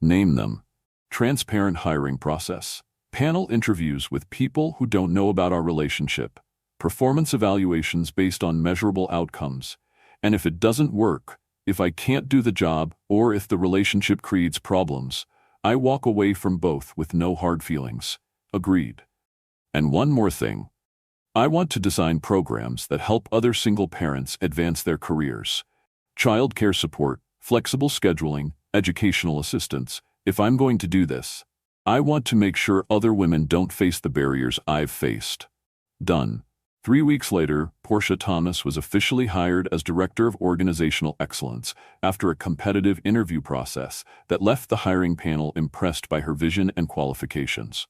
Name them. Transparent hiring process. Panel interviews with people who don't know about our relationship. Performance evaluations based on measurable outcomes. And if it doesn't work, if I can't do the job, or if the relationship creates problems, I walk away from both with no hard feelings. Agreed. And one more thing. I want to design programs that help other single parents advance their careers. Childcare support, flexible scheduling, educational assistance. If I'm going to do this, I want to make sure other women don't face the barriers I've faced. Done. 3 weeks later, Portia Thomas was officially hired as Director of Organizational Excellence after a competitive interview process that left the hiring panel impressed by her vision and qualifications.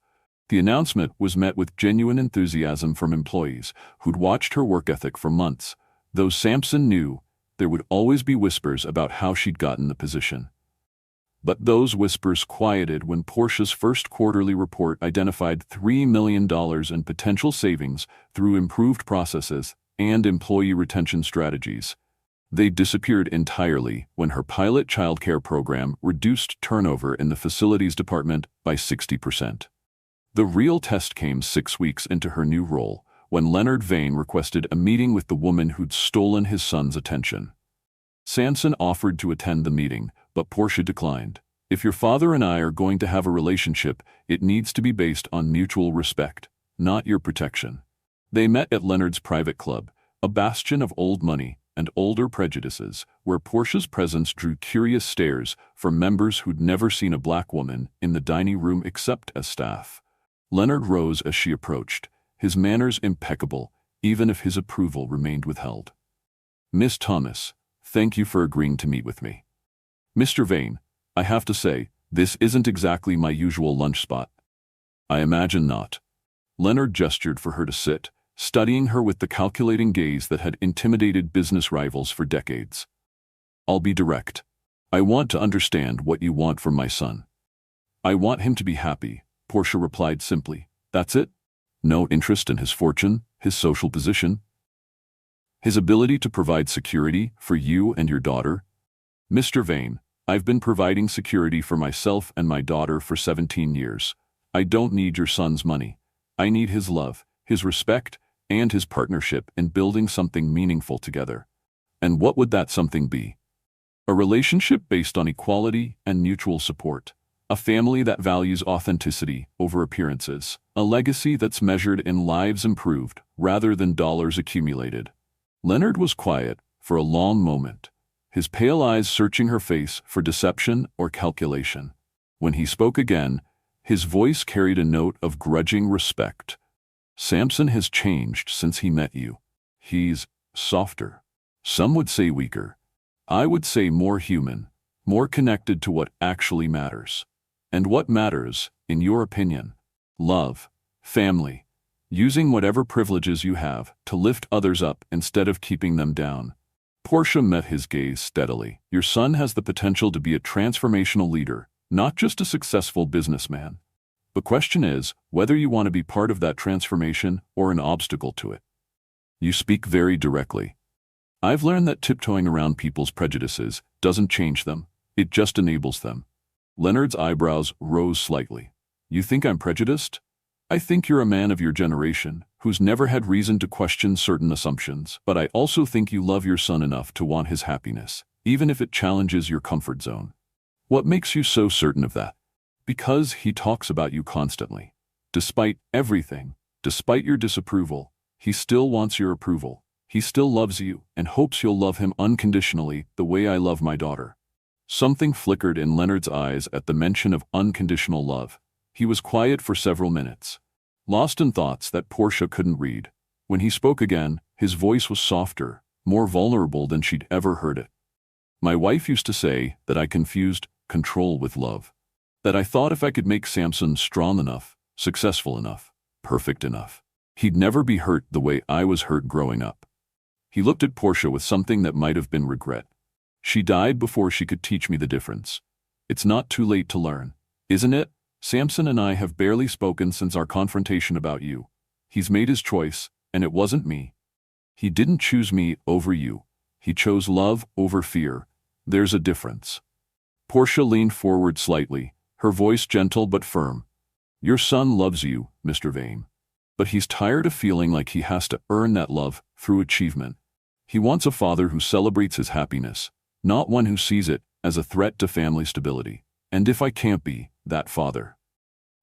The announcement was met with genuine enthusiasm from employees who'd watched her work ethic for months, though Samson knew there would always be whispers about how she'd gotten the position. But those whispers quieted when Portia's first quarterly report identified $3 million in potential savings through improved processes and employee retention strategies. They disappeared entirely when her pilot childcare program reduced turnover in the facilities department by 60%. The real test came 6 weeks into her new role, when Leonard Vane requested a meeting with the woman who'd stolen his son's attention. Samson offered to attend the meeting, but Portia declined. If your father and I are going to have a relationship, it needs to be based on mutual respect, not your protection. They met at Leonard's private club, a bastion of old money, and older prejudices, where Portia's presence drew curious stares from members who'd never seen a black woman in the dining room except as staff. Leonard rose as she approached, his manners impeccable, even if his approval remained withheld. "Miss Thomas, thank you for agreeing to meet with me. Mr. Vane, I have to say, this isn't exactly my usual lunch spot." "I imagine not." Leonard gestured for her to sit, studying her with the calculating gaze that had intimidated business rivals for decades. "I'll be direct. I want to understand what you want from my son." "I want him to be happy," Portia replied simply. "That's it? No interest in his fortune, his social position? His ability to provide security for you and your daughter?" "Mr. Vane, I've been providing security for myself and my daughter for 17 years. I don't need your son's money. I need his love, his respect, and his partnership in building something meaningful together." "And what would that something be?" "A relationship based on equality and mutual support. A family that values authenticity over appearances. A legacy that's measured in lives improved rather than dollars accumulated." Leonard was quiet for a long moment, his pale eyes searching her face for deception or calculation. When he spoke again, his voice carried a note of grudging respect. "Samson has changed since he met you. He's softer. Some would say weaker. I would say more human, more connected to what actually matters." "And what matters, in your opinion?" "Love, family, using whatever privileges you have to lift others up instead of keeping them down." Portia met his gaze steadily. "Your son has the potential to be a transformational leader, not just a successful businessman. The question is whether you want to be part of that transformation or an obstacle to it." "You speak very directly." "I've learned that tiptoeing around people's prejudices doesn't change them, it just enables them." Leonard's eyebrows rose slightly. "You think I'm prejudiced? I think you're a man of your generation who's never had reason to question certain assumptions, but I also think you love your son enough to want his happiness, even if it challenges your comfort zone." "What makes you so certain of that?" "Because he talks about you constantly. Despite everything, despite your disapproval, he still wants your approval. He still loves you and hopes you'll love him unconditionally the way I love my daughter." Something flickered in Leonard's eyes at the mention of unconditional love. He was quiet for several minutes, lost in thoughts that Portia couldn't read. When he spoke again, his voice was softer, more vulnerable than she'd ever heard it. "My wife used to say that I confused control with love. That I thought if I could make Samson strong enough, successful enough, perfect enough, he'd never be hurt the way I was hurt growing up." He looked at Portia with something that might have been regret. "She died before she could teach me the difference. It's not too late to learn, isn't it? Samson and I have barely spoken since our confrontation about you. He's made his choice, and it wasn't me. He didn't choose me over you. He chose love over fear. There's a difference." Portia leaned forward slightly, her voice gentle but firm. "Your son loves you, Mr. Vane. But he's tired of feeling like he has to earn that love through achievement. He wants a father who celebrates his happiness, not one who sees it as a threat to family stability. And if I can't be that father,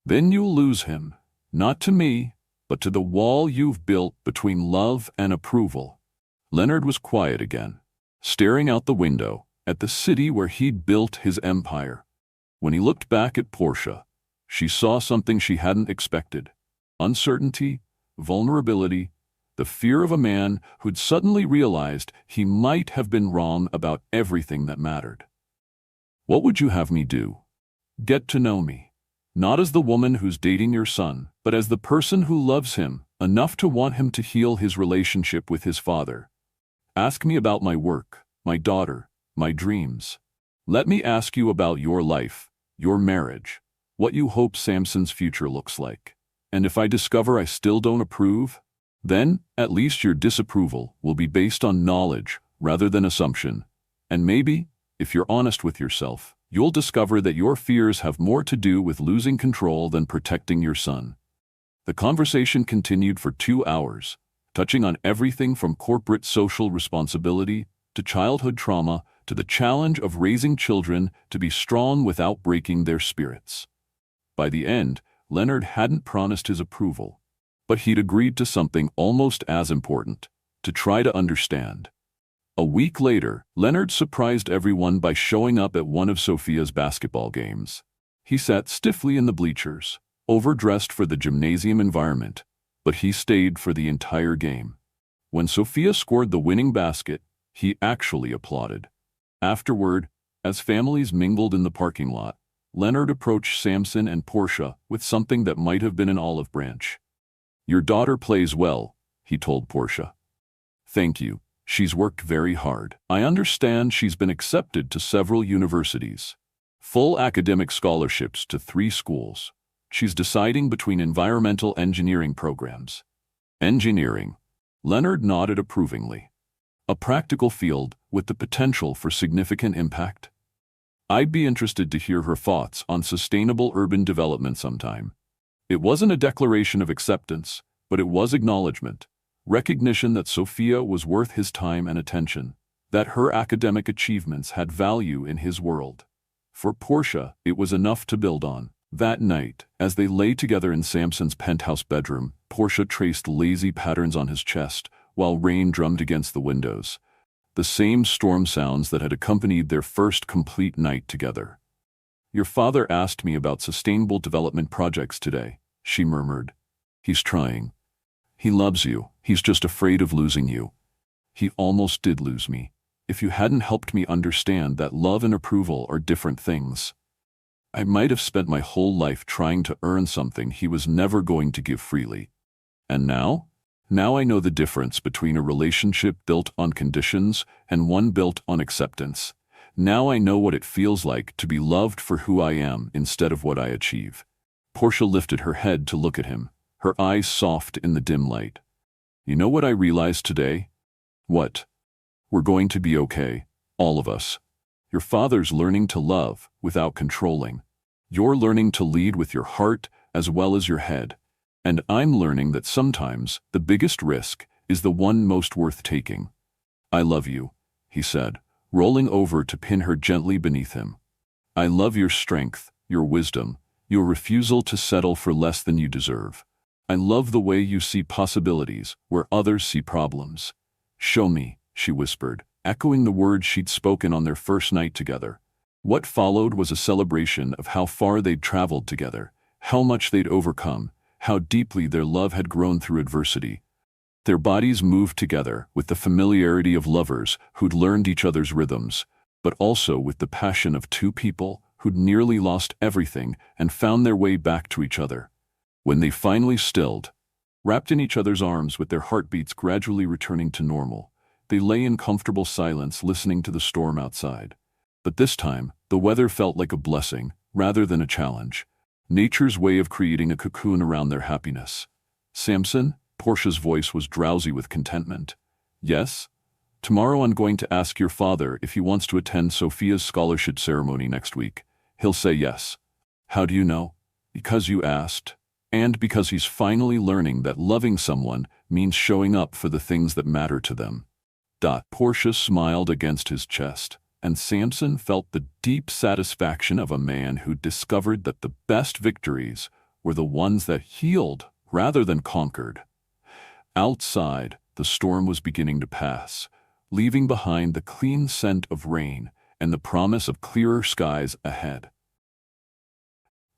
then you'll lose him, not to me, but to the wall you've built between love and approval." Leonard was quiet again, staring out the window at the city where he'd built his empire. When he looked back at Portia, she saw something she hadn't expected: uncertainty, vulnerability, the fear of a man who'd suddenly realized he might have been wrong about everything that mattered. "What would you have me do?" "Get to know me. Not as the woman who's dating your son, but as the person who loves him enough to want him to heal his relationship with his father. Ask me about my work, my daughter, my dreams. Let me ask you about your life, your marriage, what you hope Samson's future looks like. And if I discover I still don't approve, then at least your disapproval will be based on knowledge rather than assumption. And maybe, if you're honest with yourself, you'll discover that your fears have more to do with losing control than protecting your son." The conversation continued for 2 hours, touching on everything from corporate social responsibility to childhood trauma to the challenge of raising children to be strong without breaking their spirits. By the end, Leonard hadn't promised his approval, but he'd agreed to something almost as important: to try to understand. A week later, Leonard surprised everyone by showing up at one of Sophia's basketball games. He sat stiffly in the bleachers, overdressed for the gymnasium environment, but he stayed for the entire game. When Sophia scored the winning basket, he actually applauded. Afterward, as families mingled in the parking lot, Leonard approached Samson and Portia with something that might have been an olive branch. "Your daughter plays well," he told Portia. "Thank you. She's worked very hard. I understand she's been accepted to several universities. Full academic scholarships to 3 schools. She's deciding between environmental engineering programs." Engineering. Leonard nodded approvingly. "A practical field with the potential for significant impact. I'd be interested to hear her thoughts on sustainable urban development sometime." It wasn't a declaration of acceptance, but it was acknowledgement. Recognition that Sophia was worth his time and attention, that her academic achievements had value in his world. For Portia, it was enough to build on. That night, as they lay together in Samson's penthouse bedroom, Portia traced lazy patterns on his chest, while rain drummed against the windows. The same storm sounds that had accompanied their first complete night together. "Your father asked me about sustainable development projects today," she murmured. "He's trying. He loves you. He's just afraid of losing you. He almost did lose me. If you hadn't helped me understand that love and approval are different things, I might have spent my whole life trying to earn something he was never going to give freely. And now? Now I know the difference between a relationship built on conditions and one built on acceptance. Now I know what it feels like to be loved for who I am instead of what I achieve." Portia lifted her head to look at him, her eyes soft in the dim light. "You know what I realized today?" "What?" "We're going to be okay, all of us. Your father's learning to love without controlling. You're learning to lead with your heart as well as your head. And I'm learning that sometimes the biggest risk is the one most worth taking. I love you," he said, rolling over to pin her gently beneath him. "I love your strength, your wisdom, your refusal to settle for less than you deserve. I love the way you see possibilities where others see problems." "Show me," she whispered, echoing the words she'd spoken on their first night together. What followed was a celebration of how far they'd traveled together, how much they'd overcome, how deeply their love had grown through adversity. Their bodies moved together with the familiarity of lovers who'd learned each other's rhythms, but also with the passion of 2 people who'd nearly lost everything and found their way back to each other. When they finally stilled, wrapped in each other's arms with their heartbeats gradually returning to normal, they lay in comfortable silence listening to the storm outside. But this time, the weather felt like a blessing rather than a challenge. Nature's way of creating a cocoon around their happiness. "Samson?" Portia's voice was drowsy with contentment. "Yes? Tomorrow I'm going to ask your father if he wants to attend Sophia's scholarship ceremony next week. He'll say yes." "How do you know?" "Because you asked. And because he's finally learning that loving someone means showing up for the things that matter to them." Portia smiled against his chest, and Samson felt the deep satisfaction of a man who discovered that the best victories were the ones that healed rather than conquered. Outside, the storm was beginning to pass, leaving behind the clean scent of rain and the promise of clearer skies ahead.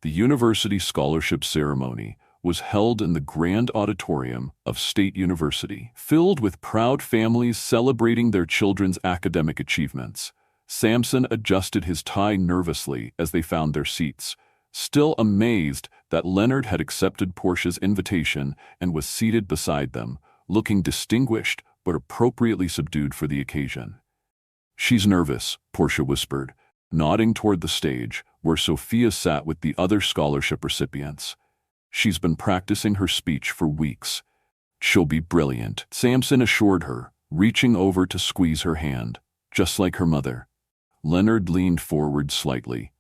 The university scholarship ceremony was held in the grand auditorium of State University, filled with proud families celebrating their children's academic achievements. Samson adjusted his tie nervously as they found their seats, still amazed that Leonard had accepted Portia's invitation and was seated beside them, looking distinguished but appropriately subdued for the occasion. "She's nervous," Portia whispered, nodding toward the stage where Sophia sat with the other scholarship recipients. "She's been practicing her speech for weeks. She'll be brilliant," Samson assured her, reaching over to squeeze her hand, just like her mother. Leonard leaned forward slightly.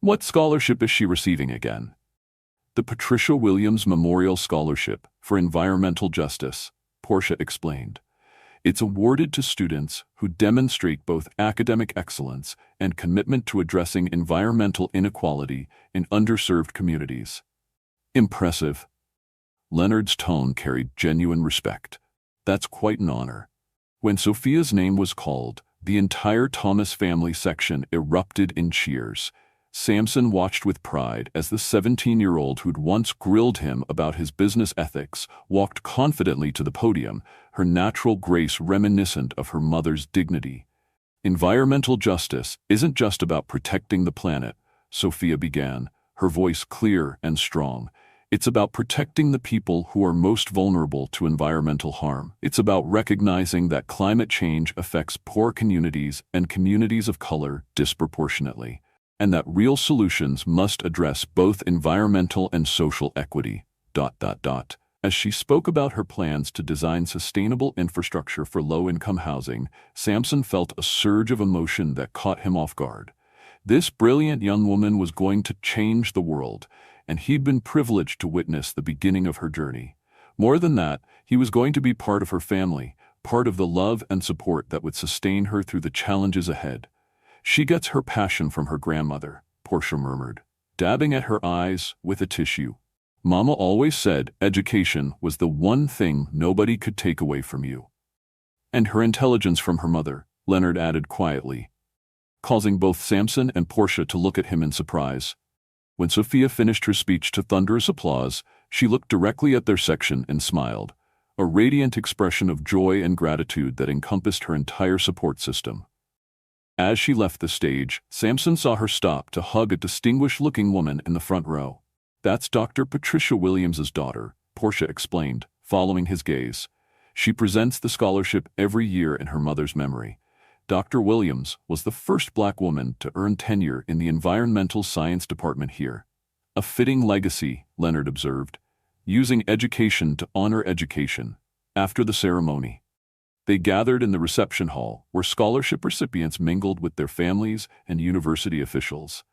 "What scholarship is she receiving again?" "The Patricia Williams Memorial Scholarship for Environmental Justice," Portia explained. "It's awarded to students who demonstrate both academic excellence and commitment to addressing environmental inequality in underserved communities." "Impressive." Leonard's tone carried genuine respect. "That's quite an honor." When Sophia's name was called, the entire Thomas family section erupted in cheers. Samson watched with pride as the 17-year-old who'd once grilled him about his business ethics walked confidently to the podium, her natural grace reminiscent of her mother's dignity. Environmental justice isn't just about protecting the planet, Sophia began, her voice clear and strong. It's about protecting the people who are most vulnerable to environmental harm. It's about recognizing that climate change affects poor communities and communities of color disproportionately, and that real solutions must address both environmental and social equity. As she spoke about her plans to design sustainable infrastructure for low-income housing, Samson felt a surge of emotion that caught him off guard. This brilliant young woman was going to change the world, and he'd been privileged to witness the beginning of her journey. More than that, he was going to be part of her family, part of the love and support that would sustain her through the challenges ahead. She gets her passion from her grandmother, Portia murmured, dabbing at her eyes with a tissue. Mama always said education was the one thing nobody could take away from you. And her intelligence from her mother, Leonard added quietly, causing both Samson and Portia to look at him in surprise. When Sophia finished her speech to thunderous applause, she looked directly at their section and smiled, a radiant expression of joy and gratitude that encompassed her entire support system. As she left the stage, Samson saw her stop to hug a distinguished-looking woman in the front row. That's Dr. Patricia Williams's daughter, Portia explained, following his gaze. She presents the scholarship every year in her mother's memory. Dr. Williams was the first black woman to earn tenure in the environmental science department here. A fitting legacy, Leonard observed, using education to honor education. After the ceremony, they gathered in the reception hall, where scholarship recipients mingled with their families and university officials.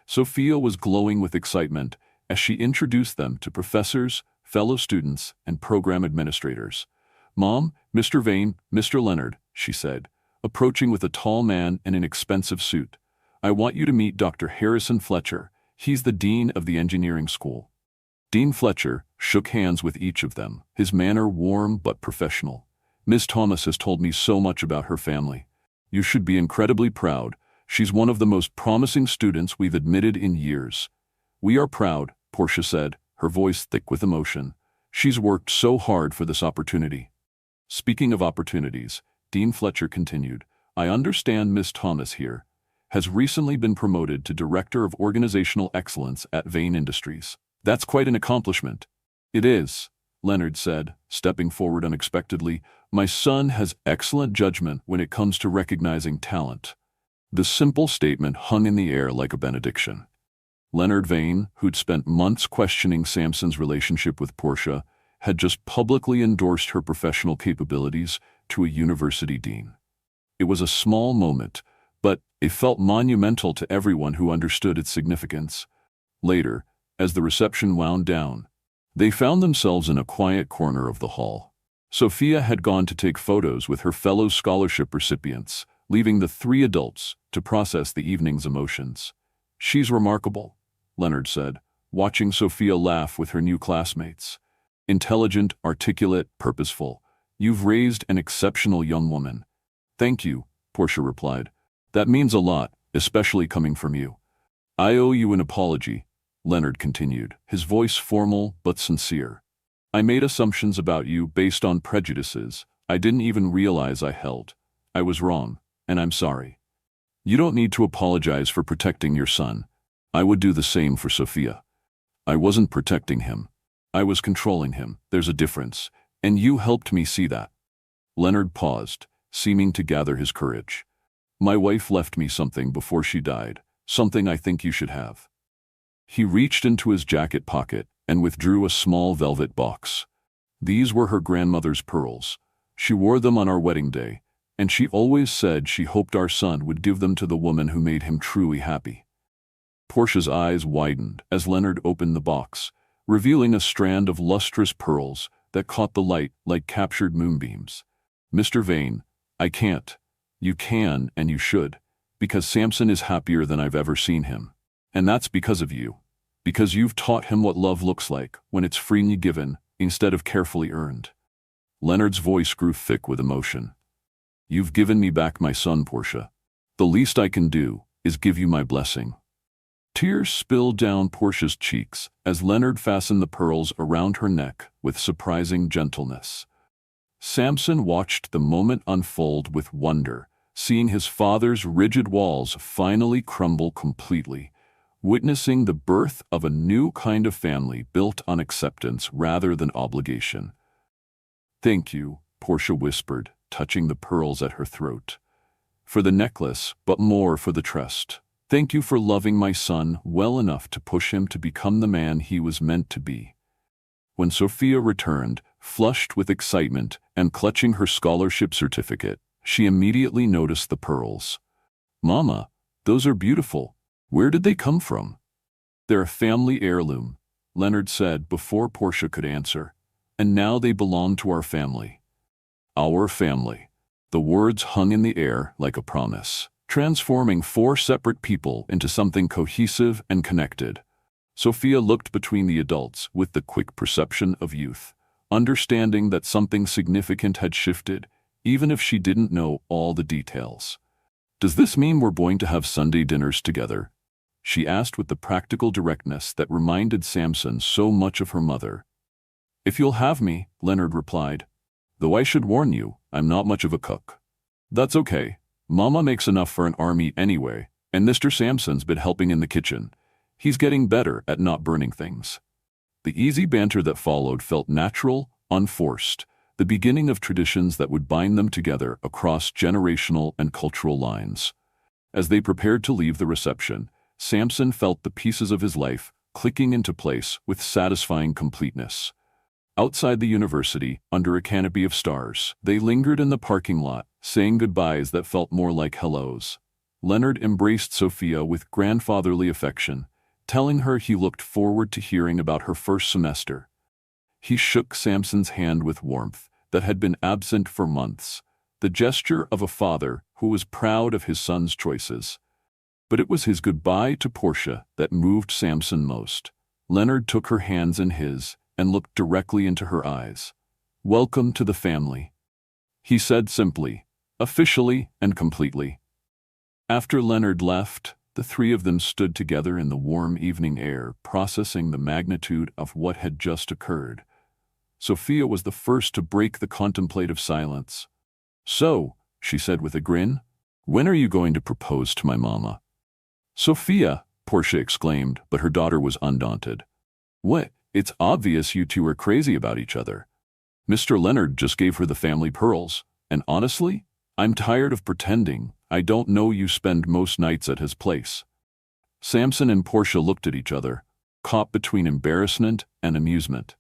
Sophia was glowing with excitement as she introduced them to professors, fellow students, and program administrators. "Mom, Mr. Vane, Mr. Leonard," she said, approaching with a tall man in an expensive suit. "I want you to meet Dr. Harrison Fletcher. He's the dean of the engineering school." Dean Fletcher shook hands with each of them, his manner warm but professional. "Miss Thomas has told me so much about her family. You should be incredibly proud. She's one of the most promising students we've admitted in years." "We are proud," Portia said, her voice thick with emotion. "She's worked so hard for this opportunity." Speaking of opportunities, Dean Fletcher continued, "I understand Miss Thomas here has recently been promoted to Director of Organizational Excellence at Vane Industries. That's quite an accomplishment." "It is," Leonard said, stepping forward unexpectedly. "My son has excellent judgment when it comes to recognizing talent." The simple statement hung in the air like a benediction. Leonard Vane, who'd spent months questioning Samson's relationship with Portia, had just publicly endorsed her professional capabilities to a university dean. It was a small moment, but it felt monumental to everyone who understood its significance. Later, as the reception wound down, they found themselves in a quiet corner of the hall. Sophia had gone to take photos with her fellow scholarship recipients, leaving the three adults to process the evening's emotions. "She's remarkable," Leonard said, watching Sophia laugh with her new classmates. "Intelligent, articulate, purposeful. You've raised an exceptional young woman." "Thank you," Portia replied. "That means a lot, especially coming from you." "I owe you an apology," Leonard continued, his voice formal but sincere. "I made assumptions about you based on prejudices I didn't even realize I held. I was wrong, and I'm sorry." "You don't need to apologize for protecting your son. I would do the same for Sophia." "I wasn't protecting him. I was controlling him. There's a difference, and you helped me see that." Leonard paused, seeming to gather his courage. "My wife left me something before she died, something I think you should have." He reached into his jacket pocket and withdrew a small velvet box. "These were her grandmother's pearls. She wore them on our wedding day, and she always said she hoped our son would give them to the woman who made him truly happy." Portia's eyes widened as Leonard opened the box, revealing a strand of lustrous pearls that caught the light like captured moonbeams. "Mr. Vane, I can't. You can and you should, because Samson is happier than I've ever seen him. And that's because of you. Because you've taught him what love looks like when it's freely given instead of carefully earned." Leonard's voice grew thick with emotion. You've given me back my son, Portia. The least I can do is give you my blessing. Tears spilled down Portia's cheeks as Leonard fastened the pearls around her neck with surprising gentleness. Samson watched the moment unfold with wonder, seeing his father's rigid walls finally crumble completely, witnessing the birth of a new kind of family built on acceptance rather than obligation. "Thank you," Portia whispered, touching the pearls at her throat. "For the necklace, but more for the trust. Thank you for loving my son well enough to push him to become the man he was meant to be." When Sophia returned, flushed with excitement and clutching her scholarship certificate, she immediately noticed the pearls. "Mama, those are beautiful. Where did they come from?" "They're a family heirloom," Leonard said before Portia could answer. "And now they belong to our family." Our family. The words hung in the air like a promise, transforming four separate people into something cohesive and connected. Sophia looked between the adults with the quick perception of youth, understanding that something significant had shifted, even if she didn't know all the details. "Does this mean we're going to have Sunday dinners together?" she asked with the practical directness that reminded Samson so much of her mother. "If you'll have me," Leonard replied. "Though I should warn you, I'm not much of a cook." "That's okay. Mama makes enough for an army anyway, and Mr. Samson's been helping in the kitchen. He's getting better at not burning things." The easy banter that followed felt natural, unforced, the beginning of traditions that would bind them together across generational and cultural lines. As they prepared to leave the reception, Samson felt the pieces of his life clicking into place with satisfying completeness. Outside the university, under a canopy of stars, they lingered in the parking lot, saying goodbyes that felt more like hellos. Leonard embraced Sophia with grandfatherly affection, telling her he looked forward to hearing about her first semester. He shook Samson's hand with warmth that had been absent for months, the gesture of a father who was proud of his son's choices. But it was his goodbye to Portia that moved Samson most. Leonard took her hands in his and looked directly into her eyes. "Welcome to the family," he said simply, officially and completely. After Leonard left, the three of them stood together in the warm evening air, processing the magnitude of what had just occurred. Sophia was the first to break the contemplative silence. "So," she said with a grin, "when are you going to propose to my mama?" "Sophia," Portia exclaimed, but her daughter was undaunted. "What? It's obvious you two are crazy about each other. Mr. Leonard just gave her the family pearls, and honestly, I'm tired of pretending I don't know you spend most nights at his place." Samson and Portia looked at each other, caught between embarrassment and amusement.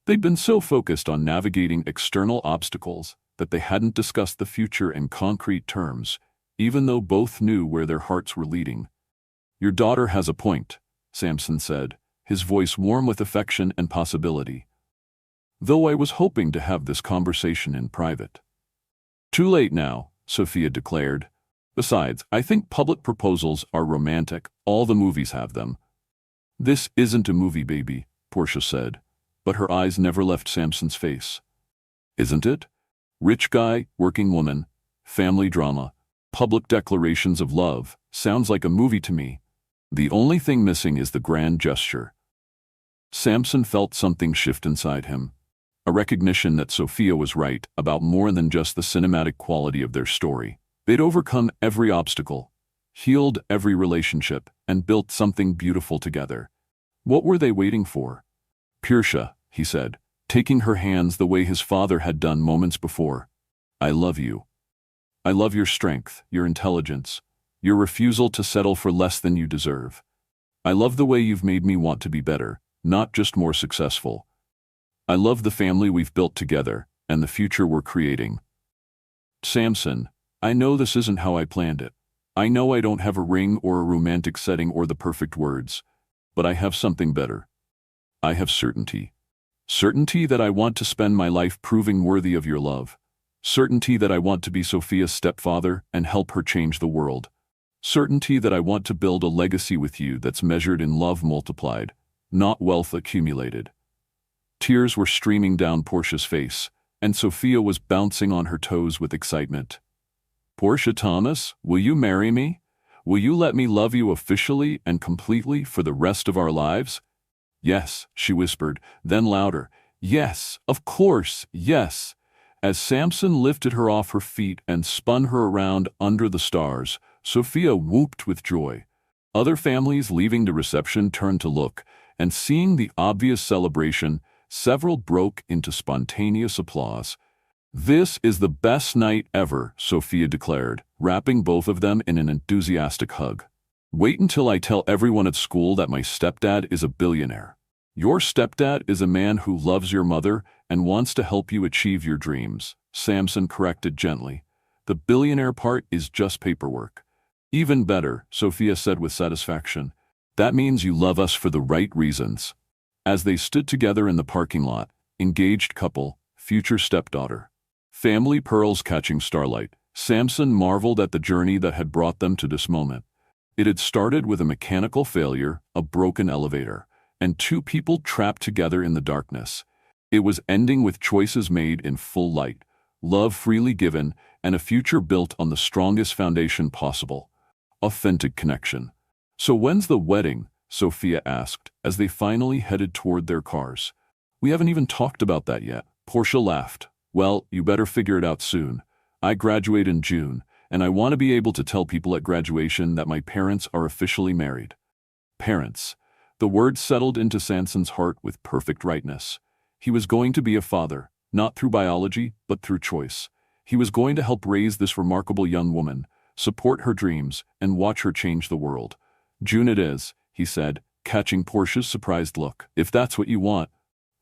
They'd been so focused on navigating external obstacles that they hadn't discussed the future in concrete terms, even though both knew where their hearts were leading. "Your daughter has a point," Samson said, his voice warm with affection and possibility. "Though I was hoping to have this conversation in private." "Too late now," Sophia declared. "Besides, I think public proposals are romantic. All the movies have them." "This isn't a movie, baby," Portia said, but her eyes never left Samson's face. "Isn't it? Rich guy, working woman, family drama, public declarations of love. Sounds like a movie to me. The only thing missing is the grand gesture." Samson felt something shift inside him, a recognition that Sophia was right about more than just the cinematic quality of their story. They'd overcome every obstacle, healed every relationship, and built something beautiful together. What were they waiting for? "Portia," he said, taking her hands the way his father had done moments before. "I love you. I love your strength, your intelligence, your refusal to settle for less than you deserve. I love the way you've made me want to be better, not just more successful. I love the family we've built together and the future we're creating." "Samson, I know this isn't how I planned it. I know I don't have a ring or a romantic setting or the perfect words, but I have something better. I have certainty. Certainty that I want to spend my life proving worthy of your love. Certainty that I want to be Sophia's stepfather and help her change the world. Certainty that I want to build a legacy with you that's measured in love multiplied, not wealth accumulated." Tears were streaming down Portia's face, and Sophia was bouncing on her toes with excitement. Portia Thomas, will you marry me? Will you let me love you officially and completely for the rest of our lives? Yes, she whispered, then louder. Yes, of course, yes. As Samson lifted her off her feet and spun her around under the stars, Sophia whooped with joy. Other families leaving the reception turned to look, and seeing the obvious celebration, several broke into spontaneous applause. This is the best night ever, Sophia declared, wrapping both of them in an enthusiastic hug. Wait until I tell everyone at school that my stepdad is a billionaire. Your stepdad is a man who loves your mother and wants to help you achieve your dreams, Samson corrected gently. The billionaire part is just paperwork. Even better, Sophia said with satisfaction. That means you love us for the right reasons. As they stood together in the parking lot, engaged couple, future stepdaughter, family pearls catching starlight, Samson marveled at the journey that had brought them to this moment. It had started with a mechanical failure, a broken elevator, and two people trapped together in the darkness. It was ending with choices made in full light, love freely given, and a future built on the strongest foundation possible. Authentic connection. So when's the wedding? Sophia asked as they finally headed toward their cars. We haven't even talked about that yet. Portia laughed. Well, you better figure it out soon. I graduate in June, and I want to be able to tell people at graduation that my parents are officially married. Parents. The word settled into Samson's heart with perfect rightness. He was going to be a father, not through biology, but through choice. He was going to help raise this remarkable young woman, support her dreams, and watch her change the world. June it is, he said, catching Portia's surprised look. If that's what you want.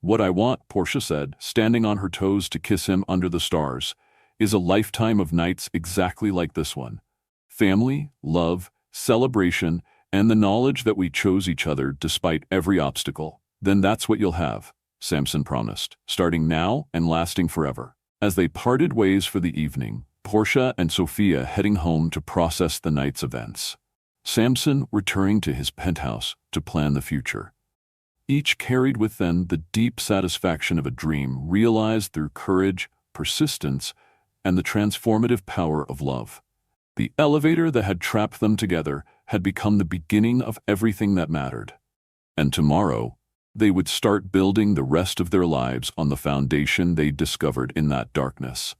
What I want, Portia said, standing on her toes to kiss him under the stars, is a lifetime of nights exactly like this one. Family, love, celebration, and the knowledge that we chose each other despite every obstacle. Then that's what you'll have, Samson promised, starting now and lasting forever. As they parted ways for the evening, Portia and Sophia heading home to process the night's events. Samson returning to his penthouse to plan the future. Each carried with them the deep satisfaction of a dream realized through courage, persistence, and the transformative power of love. The elevator that had trapped them together had become the beginning of everything that mattered. And tomorrow, they would start building the rest of their lives on the foundation they discovered in that darkness.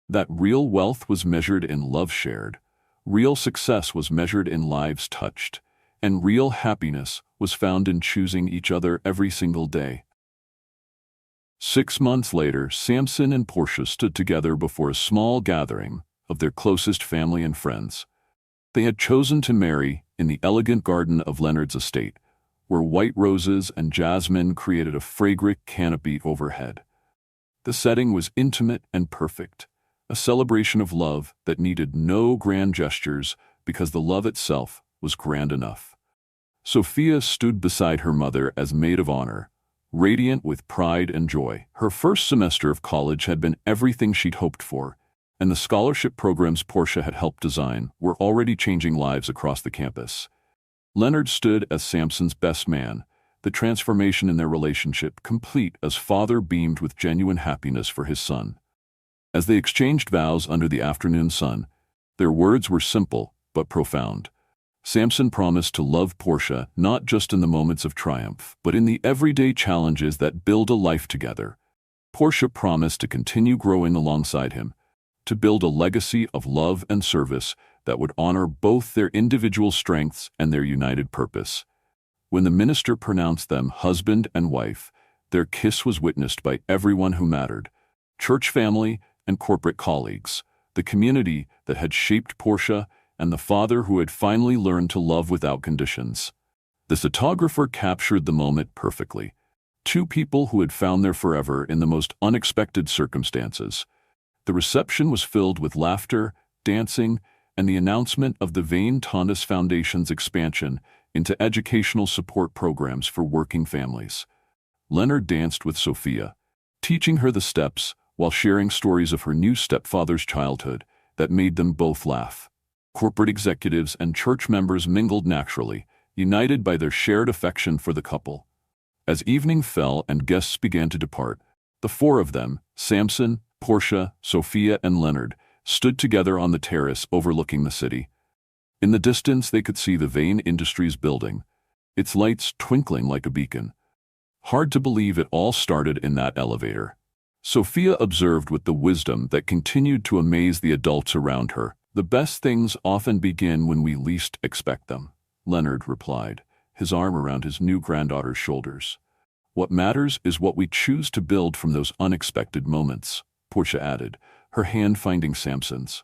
That real wealth was measured in love shared, real success was measured in lives touched, and real happiness was found in choosing each other every single day. 6 months later, Samson and Portia stood together before a small gathering of their closest family and friends. They had chosen to marry in the elegant garden of Leonard's estate, where white roses and jasmine created a fragrant canopy overhead. The setting was intimate and perfect, a celebration of love that needed no grand gestures because the love itself was grand enough. Sophia stood beside her mother as maid of honor, radiant with pride and joy. Her first semester of college had been everything she'd hoped for, and the scholarship programs Portia had helped design were already changing lives across the campus. Leonard stood as Samson's best man, the transformation in their relationship complete as father beamed with genuine happiness for his son. As they exchanged vows under the afternoon sun, their words were simple but profound. Samson promised to love Portia not just in the moments of triumph, but in the everyday challenges that build a life together. Portia promised to continue growing alongside him, to build a legacy of love and service that would honor both their individual strengths and their united purpose. When the minister pronounced them husband and wife, their kiss was witnessed by everyone who mattered, church family and corporate colleagues, the community that had shaped Portia, and the father who had finally learned to love without conditions. The photographer captured the moment perfectly. Two people who had found their forever in the most unexpected circumstances. The reception was filled with laughter, dancing, and the announcement of the Vane Tondas Foundation's expansion into educational support programs for working families. Leonard danced with Sophia, teaching her the steps while sharing stories of her new stepfather's childhood that made them both laugh. Corporate executives and church members mingled naturally, united by their shared affection for the couple. As evening fell and guests began to depart, the four of them, Samson, Portia, Sophia, and Leonard, stood together on the terrace overlooking the city. In the distance they could see the Vane Industries building, its lights twinkling like a beacon. Hard to believe it all started in that elevator. Sophia observed with the wisdom that continued to amaze the adults around her. The best things often begin when we least expect them, Leonard replied, his arm around his new granddaughter's shoulders. What matters is what we choose to build from those unexpected moments, Portia added, her hand finding Samson's.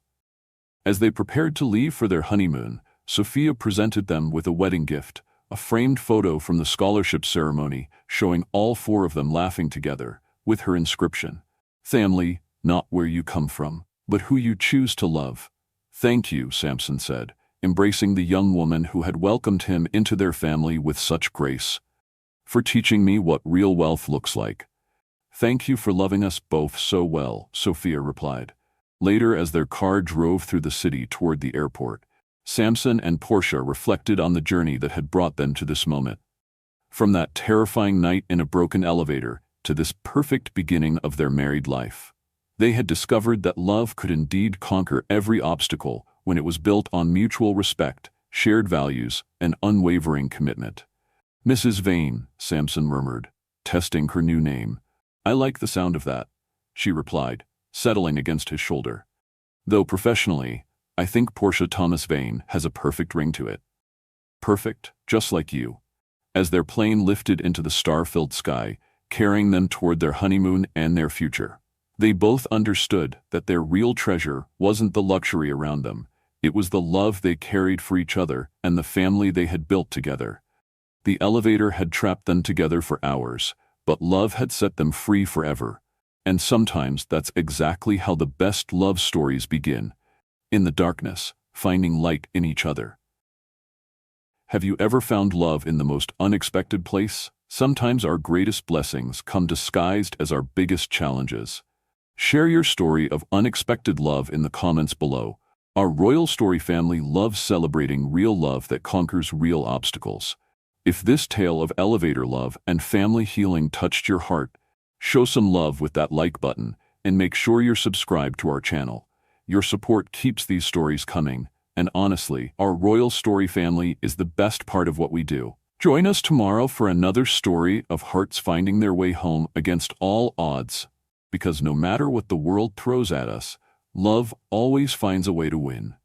As they prepared to leave for their honeymoon, Sophia presented them with a wedding gift, a framed photo from the scholarship ceremony showing all four of them laughing together, with her inscription, "Family, not where you come from, but who you choose to love." "Thank you," Samson said, embracing the young woman who had welcomed him into their family with such grace. "For teaching me what real wealth looks like." "Thank you for loving us both so well," Sophia replied. Later, as their car drove through the city toward the airport, Samson and Portia reflected on the journey that had brought them to this moment. From that terrifying night in a broken elevator to this perfect beginning of their married life, they had discovered that love could indeed conquer every obstacle when it was built on mutual respect, shared values, and unwavering commitment. "Mrs. Vane," Samson murmured, testing her new name. "I like the sound of that," she replied, settling against his shoulder. "Though professionally, I think Portia Thomas Vane has a perfect ring to it." "Perfect, just like you." As their plane lifted into the star-filled sky, carrying them toward their honeymoon and their future, they both understood that their real treasure wasn't the luxury around them, it was the love they carried for each other and the family they had built together. The elevator had trapped them together for hours, but love had set them free forever. And sometimes that's exactly how the best love stories begin. In the darkness, finding light in each other. Have you ever found love in the most unexpected place? Sometimes our greatest blessings come disguised as our biggest challenges. Share your story of unexpected love in the comments below. Our Royal Story family loves celebrating real love that conquers real obstacles. If this tale of elevator love and family healing touched your heart, show some love with that like button, and make sure you're subscribed to our channel. Your support keeps these stories coming, and honestly, our Royal Story family is the best part of what we do. Join us tomorrow for another story of hearts finding their way home against all odds, because no matter what the world throws at us, love always finds a way to win.